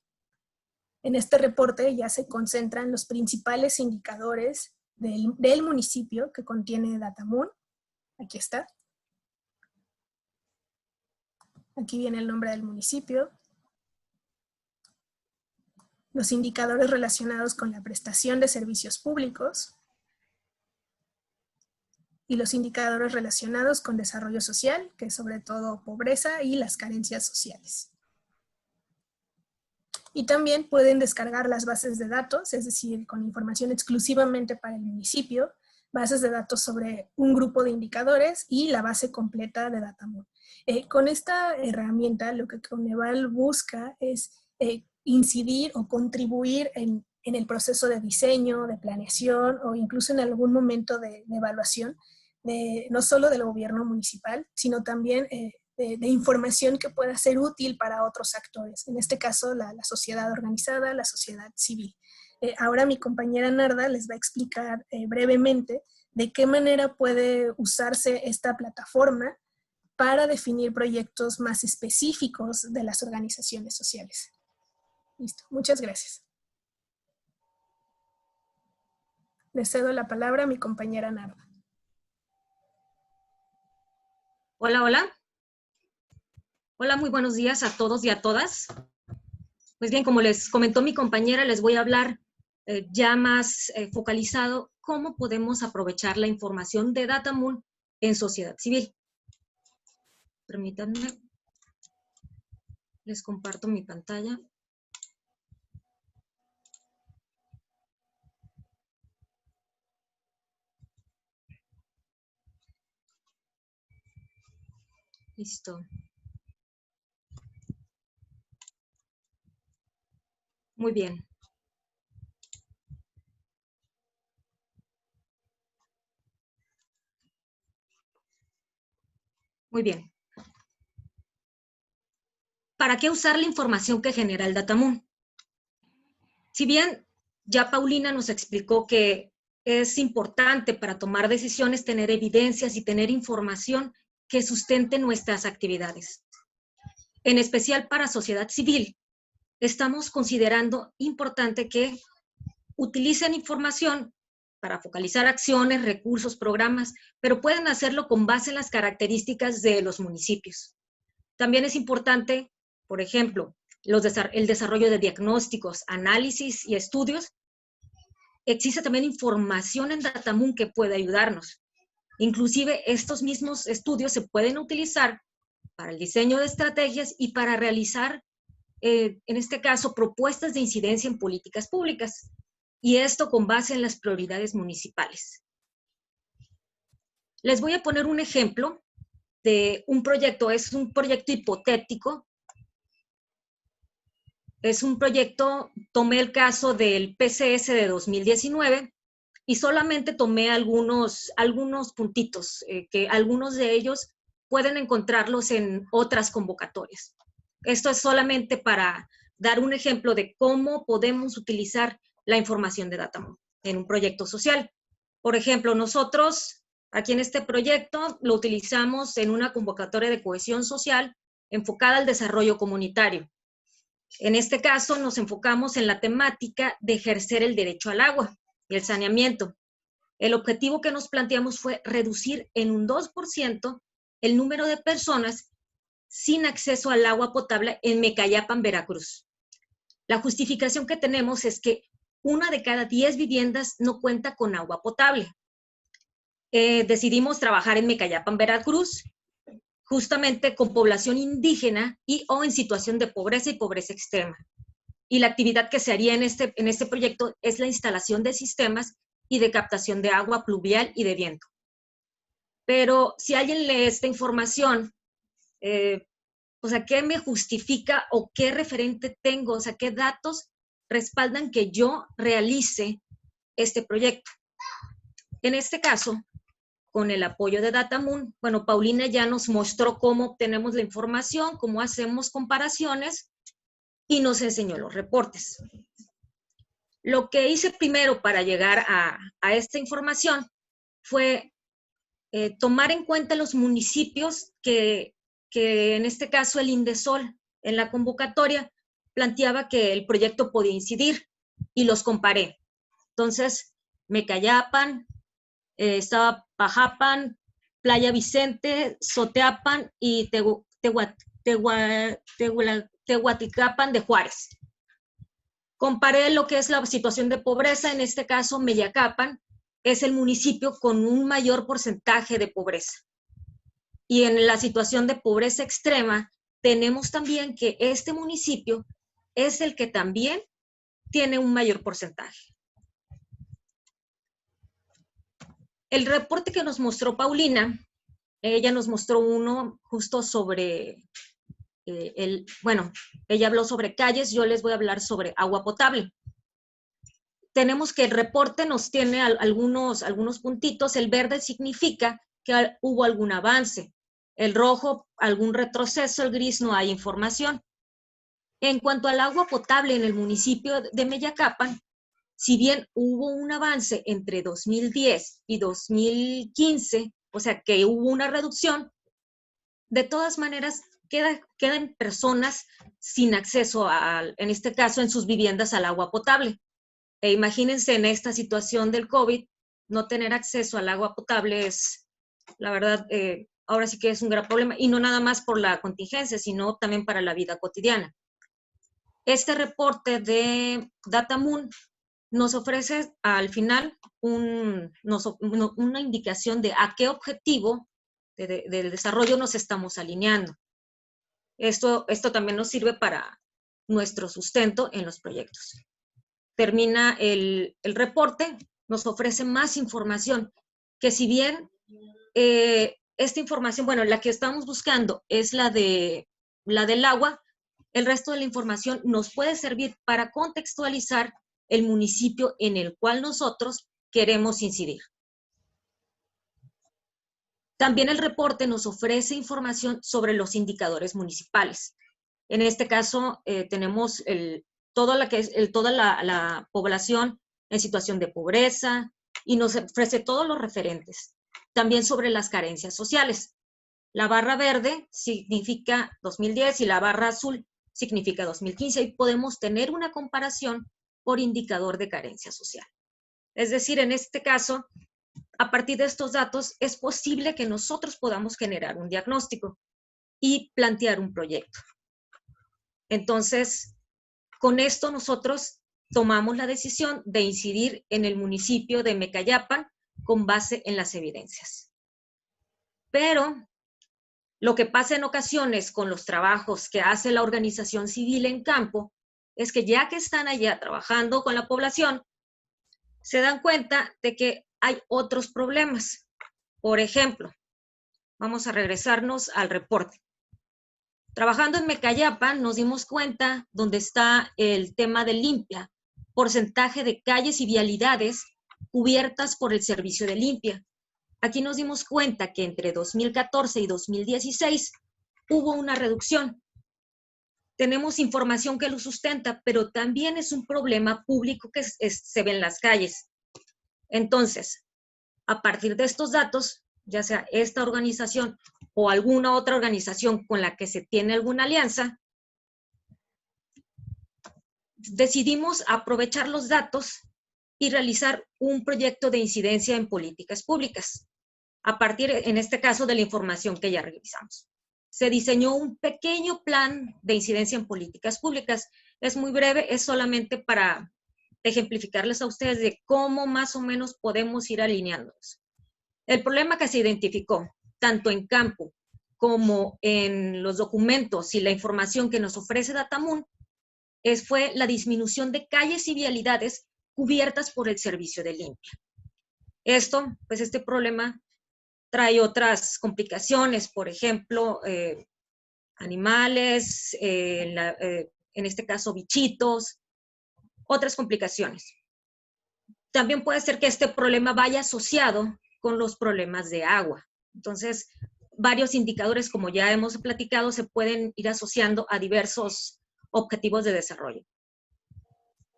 En este reporte ya se concentran los principales indicadores del municipio que contiene Datamun. Aquí está. Aquí viene el nombre del municipio. Los indicadores relacionados con la prestación de servicios públicos. Y los indicadores relacionados con desarrollo social, que es sobre todo pobreza y las carencias sociales. Y también pueden descargar las bases de datos, es decir, con información exclusivamente para el municipio, bases de datos sobre un grupo de indicadores y la base completa de Datamun. Con esta herramienta lo que Coneval busca es incidir o contribuir en el proceso de diseño, de planeación o incluso en algún momento de evaluación, no solo del gobierno municipal, sino también de información que pueda ser útil para otros actores, en este caso la sociedad organizada, la sociedad civil. Ahora mi compañera Narda les va a explicar brevemente de qué manera puede usarse esta plataforma para definir proyectos más específicos de las organizaciones sociales. Listo, muchas gracias. Le cedo la palabra a mi compañera Narda. Hola, hola. Hola, muy buenos días a todos y a todas. Pues bien, como les comentó mi compañera, les voy a hablar ya más focalizado cómo podemos aprovechar la información de Datamun en sociedad civil. Permítanme, les comparto mi pantalla. Listo. Muy bien. Muy bien. ¿Para qué usar la información que genera el Datamoon? Si bien ya Paulina nos explicó que es importante para tomar decisiones tener evidencias y tener información que sustente nuestras actividades. En especial para sociedad civil, estamos considerando importante que utilicen información para focalizar acciones, recursos, programas, pero pueden hacerlo con base en las características de los municipios. También es importante, por ejemplo, el desarrollo de diagnósticos, análisis y estudios. Existe también información en Datamoon que puede ayudarnos. Inclusive estos mismos estudios se pueden utilizar para el diseño de estrategias y para realizar, en este caso, propuestas de incidencia en políticas públicas. Y esto con base en las prioridades municipales. Les voy a poner un ejemplo de un proyecto, es un proyecto hipotético. Es un proyecto, tomé el caso del PCS de 2019 y solamente tomé algunos puntitos, que algunos de ellos pueden encontrarlos en otras convocatorias. Esto es solamente para dar un ejemplo de cómo podemos utilizar la información de Datamoon en un proyecto social. Por ejemplo, nosotros aquí en este proyecto lo utilizamos en una convocatoria de cohesión social enfocada al desarrollo comunitario. En este caso nos enfocamos en la temática de ejercer el derecho al agua y el saneamiento. El objetivo que nos planteamos fue reducir en un 2% el número de personas sin acceso al agua potable en Mecayapan, Veracruz. La justificación que tenemos es que 1 de cada 10 viviendas no cuenta con agua potable. Decidimos trabajar en Mecayapan, Veracruz, justamente con población indígena y o en situación de pobreza y pobreza extrema. Y la actividad que se haría en este proyecto es la instalación de sistemas y de captación de agua pluvial y de viento. Pero si alguien lee esta información, o sea, ¿qué me justifica o qué referente tengo? O sea, ¿qué datos respaldan que yo realice este proyecto? En este caso, con el apoyo de Datamoon, bueno, Paulina ya nos mostró cómo obtenemos la información, cómo hacemos comparaciones y nos enseñó los reportes. Lo que hice primero para llegar a esta información fue tomar en cuenta los municipios que en este caso el INDESOL en la convocatoria planteaba que el proyecto podía incidir y los comparé. Entonces, Mecayapan, estaba Pajapan, Playa Vicente, Soteapan y Tehuaticapan de Juárez. Comparé lo que es la situación de pobreza, en este caso Meyacapan es el municipio con un mayor porcentaje de pobreza. Y en la situación de pobreza extrema, tenemos también que este municipio es el que también tiene un mayor porcentaje. El reporte que nos mostró Paulina, ella nos mostró uno justo sobre, bueno, ella habló sobre calles, yo les voy a hablar sobre agua potable. Tenemos que el reporte nos tiene algunos puntitos. El verde significa que hubo algún avance. El rojo, algún retroceso. El gris, no hay información. En cuanto al agua potable en el municipio de Meyacapan, si bien hubo un avance entre 2010 y 2015, o sea que hubo una reducción, de todas maneras quedan personas sin acceso, en este caso en sus viviendas, al agua potable. Imagínense en esta situación del COVID, no tener acceso al agua potable es, la verdad, ahora sí que es un gran problema, y no nada más por la contingencia, sino también para la vida cotidiana. Este reporte de Datamoon nos ofrece al final una indicación de a qué objetivo del desarrollo nos estamos alineando. Esto también nos sirve para nuestro sustento en los proyectos. Termina el reporte, nos ofrece más información, que si bien esta información, bueno, la que estamos buscando es la del agua, el resto de la información nos puede servir para contextualizar el municipio en el cual nosotros queremos incidir. También el reporte nos ofrece información sobre los indicadores municipales. En este caso, tenemos toda la población en situación de pobreza y nos ofrece todos los referentes. También sobre las carencias sociales. La barra verde significa 2010 y la barra azul significa 2015 y podemos tener una comparación por indicador de carencia social. Es decir, en este caso, a partir de estos datos es posible que nosotros podamos generar un diagnóstico y plantear un proyecto. Entonces, con esto nosotros tomamos la decisión de incidir en el municipio de Mecayapan con base en las evidencias. Pero lo que pasa en ocasiones con los trabajos que hace la organización civil en campo es que ya que están allá trabajando con la población, se dan cuenta de que hay otros problemas. Por ejemplo, vamos a regresarnos al reporte. Trabajando en Mecayapan nos dimos cuenta donde está el tema de limpia, porcentaje de calles y vialidades cubiertas por el servicio de limpia. Aquí nos dimos cuenta que entre 2014 y 2016 hubo una reducción. Tenemos información que lo sustenta, pero también es un problema público que se ve en las calles. Entonces, a partir de estos datos, ya sea esta organización o alguna otra organización con la que se tiene alguna alianza, decidimos aprovechar los datos y realizar un proyecto de incidencia en políticas públicas, a partir, en este caso, de la información que ya revisamos. Se diseñó un pequeño plan de incidencia en políticas públicas. Es muy breve, es solamente para ejemplificarles a ustedes de cómo más o menos podemos ir alineándonos. El problema que se identificó, tanto en campo como en los documentos y la información que nos ofrece Datamun, fue la disminución de calles y vialidades cubiertas por el servicio de limpia. Este problema trae otras complicaciones, por ejemplo, animales, en este caso bichitos, otras complicaciones. También puede ser que este problema vaya asociado con los problemas de agua. Entonces, varios indicadores, como ya hemos platicado, se pueden ir asociando a diversos objetivos de desarrollo.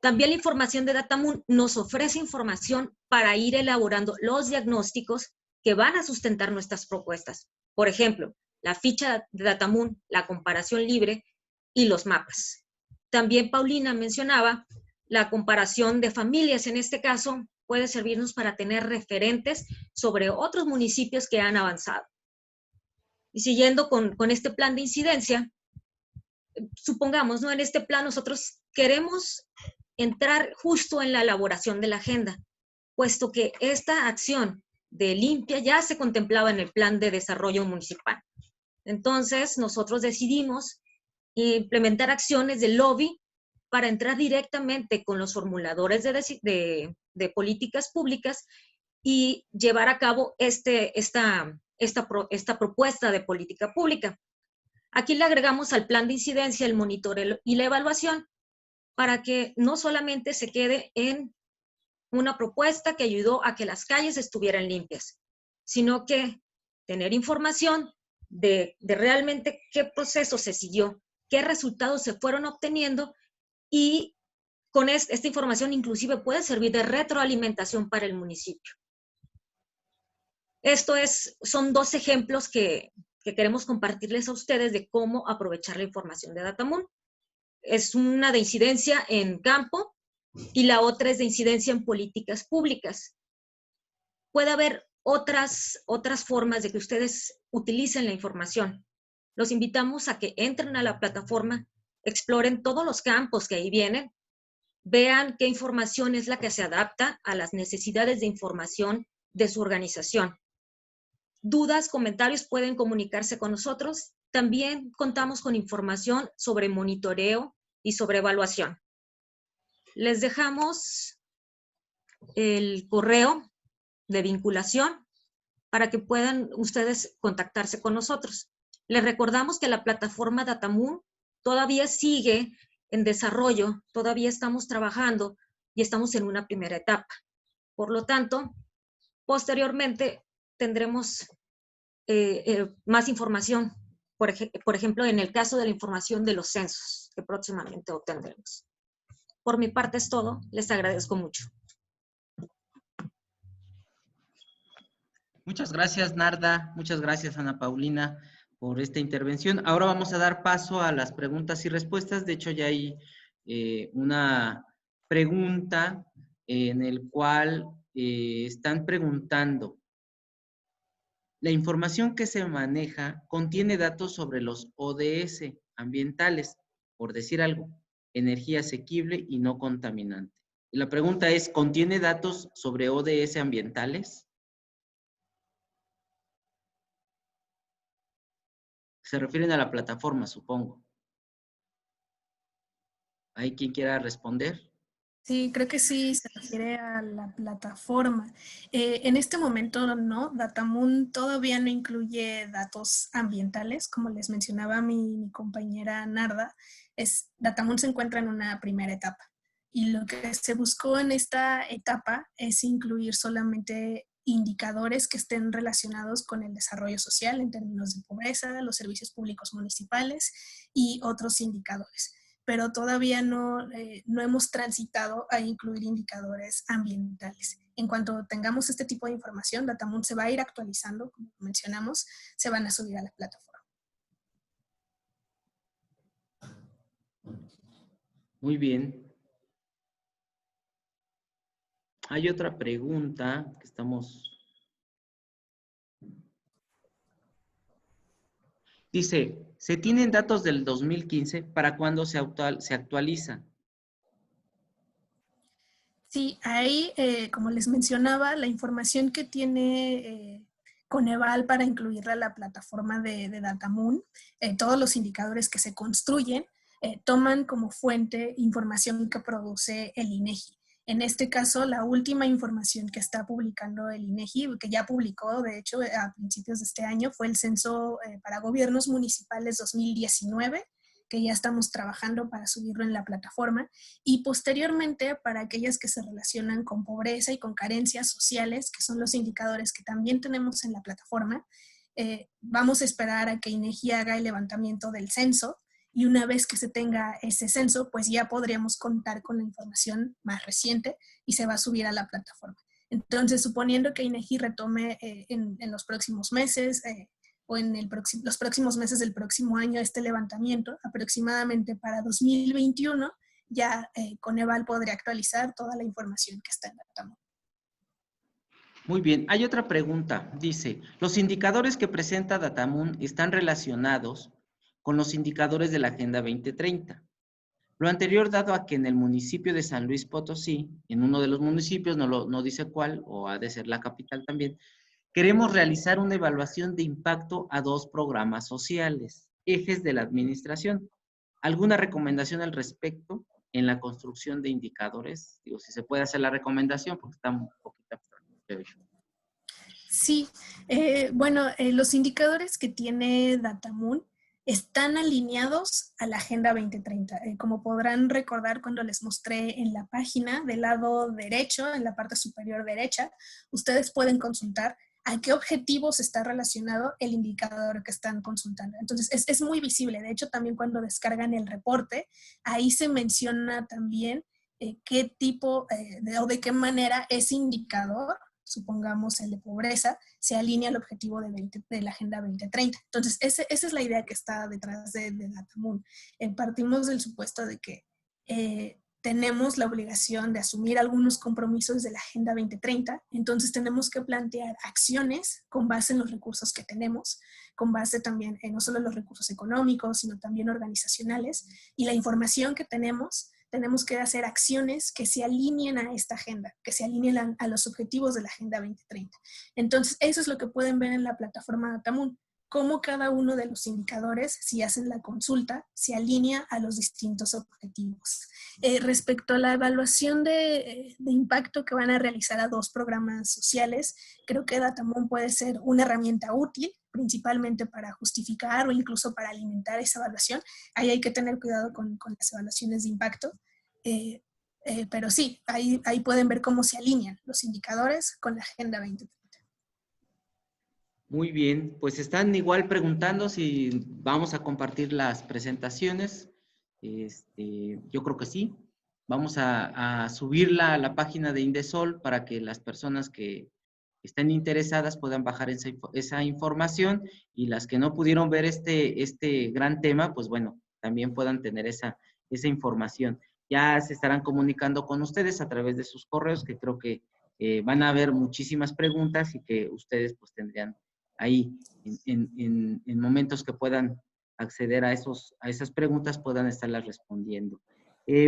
También la información de Datamun nos ofrece información para ir elaborando los diagnósticos que van a sustentar nuestras propuestas. Por ejemplo, la ficha de Datamun, la comparación libre y los mapas. También Paulina mencionaba la comparación de familias. En este caso, puede servirnos para tener referentes sobre otros municipios que han avanzado. Y siguiendo con este plan de incidencia, supongamos, ¿no? En este plan nosotros queremos entrar justo en la elaboración de la agenda, puesto que esta acción de limpia ya se contemplaba en el plan de desarrollo municipal. Entonces, nosotros decidimos implementar acciones de lobby para entrar directamente con los formuladores de políticas públicas y llevar a cabo esta propuesta de política pública. Aquí le agregamos al plan de incidencia el monitoreo y la evaluación para que no solamente se quede en una propuesta que ayudó a que las calles estuvieran limpias, sino que tener información de realmente qué proceso se siguió, qué resultados se fueron obteniendo, y con esta información inclusive puede servir de retroalimentación para el municipio. Son dos ejemplos que queremos compartirles a ustedes de cómo aprovechar la información de Datamun. Es una de incidencia en campo y la otra es de incidencia en políticas públicas. Puede haber otras formas de que ustedes utilicen la información. Los invitamos a que entren a la plataforma, exploren todos los campos que ahí vienen vean qué información es la que se adapta a las necesidades de información de su organización. Dudas, comentarios pueden comunicarse con nosotros. También contamos con información sobre monitoreo y sobre evaluación. Les dejamos el correo de vinculación para que puedan ustedes contactarse con nosotros. Les recordamos que la plataforma Datamoon todavía sigue en desarrollo, todavía estamos trabajando y estamos en una primera etapa. Por lo tanto, posteriormente tendremos más información, por ejemplo, en el caso de la información de los censos que próximamente obtendremos. Por mi parte es todo, les agradezco mucho. Muchas gracias, Narda. Muchas gracias, Ana Paulina, por esta intervención. Ahora vamos a dar paso a las preguntas y respuestas. De hecho, ya hay una pregunta en el cual están preguntando: la información que se maneja contiene datos sobre los ODS ambientales, por decir algo, energía asequible y no contaminante. Y la pregunta es, ¿contiene datos sobre ODS ambientales? Se refieren a la plataforma, supongo. ¿Hay quien quiera responder? Sí, creo que sí, se refiere a la plataforma. En este momento no, Datamoon todavía no incluye datos ambientales, como les mencionaba mi compañera Narda, Datamoon se encuentra en una primera etapa. Y lo que se buscó en esta etapa es incluir solamente indicadores que estén relacionados con el desarrollo social en términos de pobreza, los servicios públicos municipales y otros indicadores. Pero todavía no hemos transitado a incluir indicadores ambientales. En cuanto tengamos este tipo de información, Datamoon se va a ir actualizando, como mencionamos, se van a subir a la plataforma. Muy bien. Hay otra pregunta que estamos... Dice, ¿se tienen datos del 2015? ¿Para cuándo se actualiza? Sí, ahí, como les mencionaba, la información que tiene Coneval para incluirla a la plataforma de Datamoon, todos los indicadores que se construyen, toman como fuente información que produce el INEGI. En este caso, la última información que está publicando el INEGI, que ya publicó, de hecho, a principios de este año, fue el Censo para Gobiernos Municipales 2019, que ya estamos trabajando para subirlo en la plataforma, y posteriormente para aquellas que se relacionan con pobreza y con carencias sociales, que son los indicadores que también tenemos en la plataforma. Vamos a esperar a que INEGI haga el levantamiento del censo, y una vez que se tenga ese censo, pues ya podríamos contar con la información más reciente y se va a subir a la plataforma. Entonces, suponiendo que INEGI retome en los próximos meses o en los próximos meses del próximo año este levantamiento, aproximadamente para 2021, ya Coneval podría actualizar toda la información que está en Datamoon. Muy bien, hay otra pregunta. Dice, ¿los indicadores que presenta Datamoon están relacionados con los indicadores de la Agenda 2030? Lo anterior dado a que en el municipio de San Luis Potosí, en uno de los municipios, no dice cuál, o ha de ser la capital también, queremos realizar una evaluación de impacto a 2 programas sociales, ejes de la administración. ¿Alguna recomendación al respecto en la construcción de indicadores? Digo, si se puede hacer la recomendación, porque está un poquito abstracto, creo yo. Sí, bueno, los indicadores que tiene Datamoon están alineados a la Agenda 2030. Como podrán recordar cuando les mostré en la página del lado derecho, en la parte superior derecha, ustedes pueden consultar a qué objetivos está relacionado el indicador que están consultando. Entonces, es muy visible. De hecho, también cuando descargan el reporte, ahí se menciona también qué tipo o de qué manera ese indicador, supongamos el de pobreza, se alinea al objetivo de la Agenda 2030. Entonces, esa es la idea que está detrás de Datamoon. Partimos del supuesto de que tenemos la obligación de asumir algunos compromisos de la Agenda 2030, entonces tenemos que plantear acciones con base en los recursos que tenemos, con base también en no solo los recursos económicos, sino también organizacionales, y la información que tenemos tenemos que hacer acciones que se alineen a esta agenda, que se alineen a los objetivos de la Agenda 2030. Entonces, eso es lo que pueden ver en la plataforma Datamun, cómo cada uno de los indicadores, si hacen la consulta, se alinea a los distintos objetivos. Respecto a la evaluación de impacto que van a realizar a 2 programas sociales, creo que Datamun puede ser una herramienta útil, principalmente para justificar o incluso para alimentar esa evaluación. Ahí hay que tener cuidado con las evaluaciones de impacto. Pero sí, ahí pueden ver cómo se alinean los indicadores con la Agenda 2030. Muy bien, pues están igual preguntando si vamos a compartir las presentaciones. Yo creo que sí. Vamos a subirla a la página de Indesol para que las personas que estén interesadas puedan bajar esa información, y las que no pudieron ver este gran tema, pues bueno, también puedan tener esa información. Ya se estarán comunicando con ustedes a través de sus correos, que creo que van a haber muchísimas preguntas y que ustedes pues tendrían ahí en momentos que puedan acceder a esas preguntas, puedan estarlas respondiendo.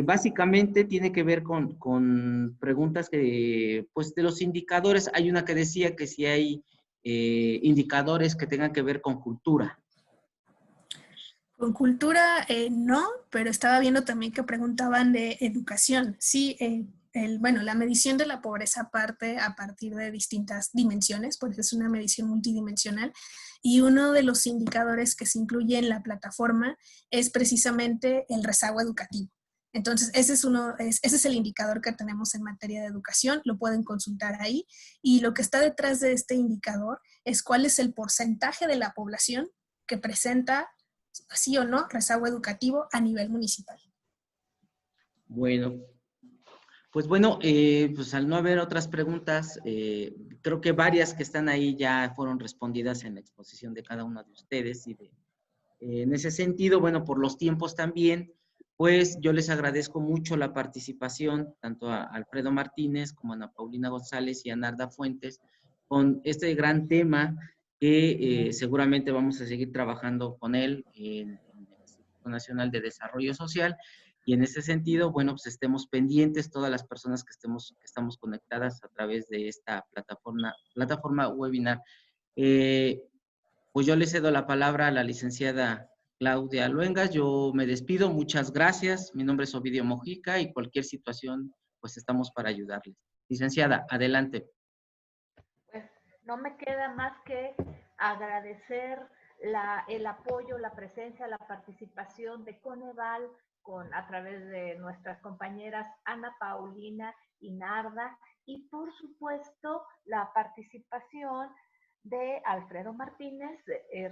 Básicamente tiene que ver con preguntas que, pues, de los indicadores. Hay una que decía que si hay indicadores que tengan que ver con cultura. Con cultura no, pero estaba viendo también que preguntaban de educación. Sí, bueno, la medición de la pobreza parte a partir de distintas dimensiones, porque es una medición multidimensional, y uno de los indicadores que se incluye en la plataforma es precisamente el rezago educativo. Entonces, ese es el indicador que tenemos en materia de educación, lo pueden consultar ahí, y lo que está detrás de este indicador es cuál es el porcentaje de la población que presenta, sí o no, rezago educativo a nivel municipal. Bueno, pues bueno, pues al no haber otras preguntas, creo que varias que están ahí ya fueron respondidas en la exposición de cada uno de ustedes, y en ese sentido, bueno, por los tiempos también, pues yo les agradezco mucho la participación, tanto a Alfredo Martínez como a Ana Paulina González y a Narda Fuentes, con este gran tema que seguramente vamos a seguir trabajando con él en el Instituto Nacional de Desarrollo Social. Y en ese sentido, bueno, pues estemos pendientes todas las personas que estamos conectadas a través de esta plataforma webinar. Pues yo le cedo la palabra a la licenciada Claudia Luengas. Yo me despido, muchas gracias. Mi nombre es Ovidio Mojica y cualquier situación, pues estamos para ayudarles. Licenciada, adelante. Pues no me queda más que agradecer el apoyo, la presencia, la participación de Coneval a través de nuestras compañeras Ana Paulina y Narda, y por supuesto la participación de Alfredo Martínez,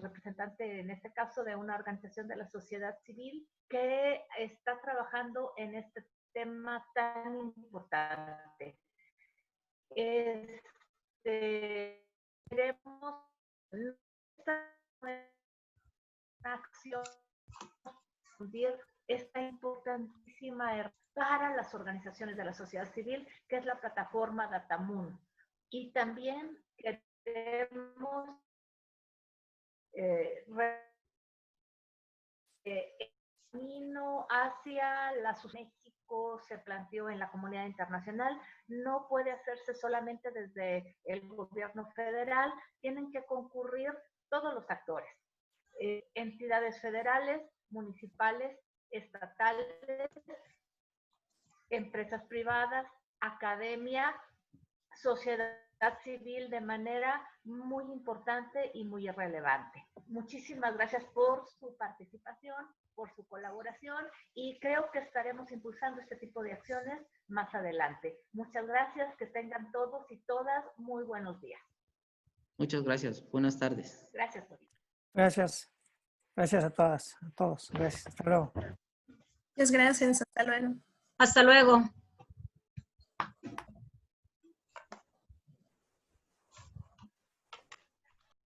representante en este caso de una organización de la sociedad civil que está trabajando en este tema tan importante. Queremos esta acción, esta importantísima para las organizaciones de la sociedad civil, que es la plataforma Datamun. Y también queremos el camino hacia la México se planteó en la comunidad internacional, no puede hacerse solamente desde el gobierno federal, tienen que concurrir todos los actores, entidades federales, municipales, estatales, empresas privadas, academia, sociedad civil, de manera muy importante y muy relevante. Muchísimas gracias por su participación, por su colaboración, y creo que estaremos impulsando este tipo de acciones más adelante. Muchas gracias, que tengan todos y todas muy buenos días. Muchas gracias, buenas tardes. Gracias. Gracias. Gracias a todas, a todos. Gracias. Hasta luego. Muchas gracias. Hasta luego. Hasta luego.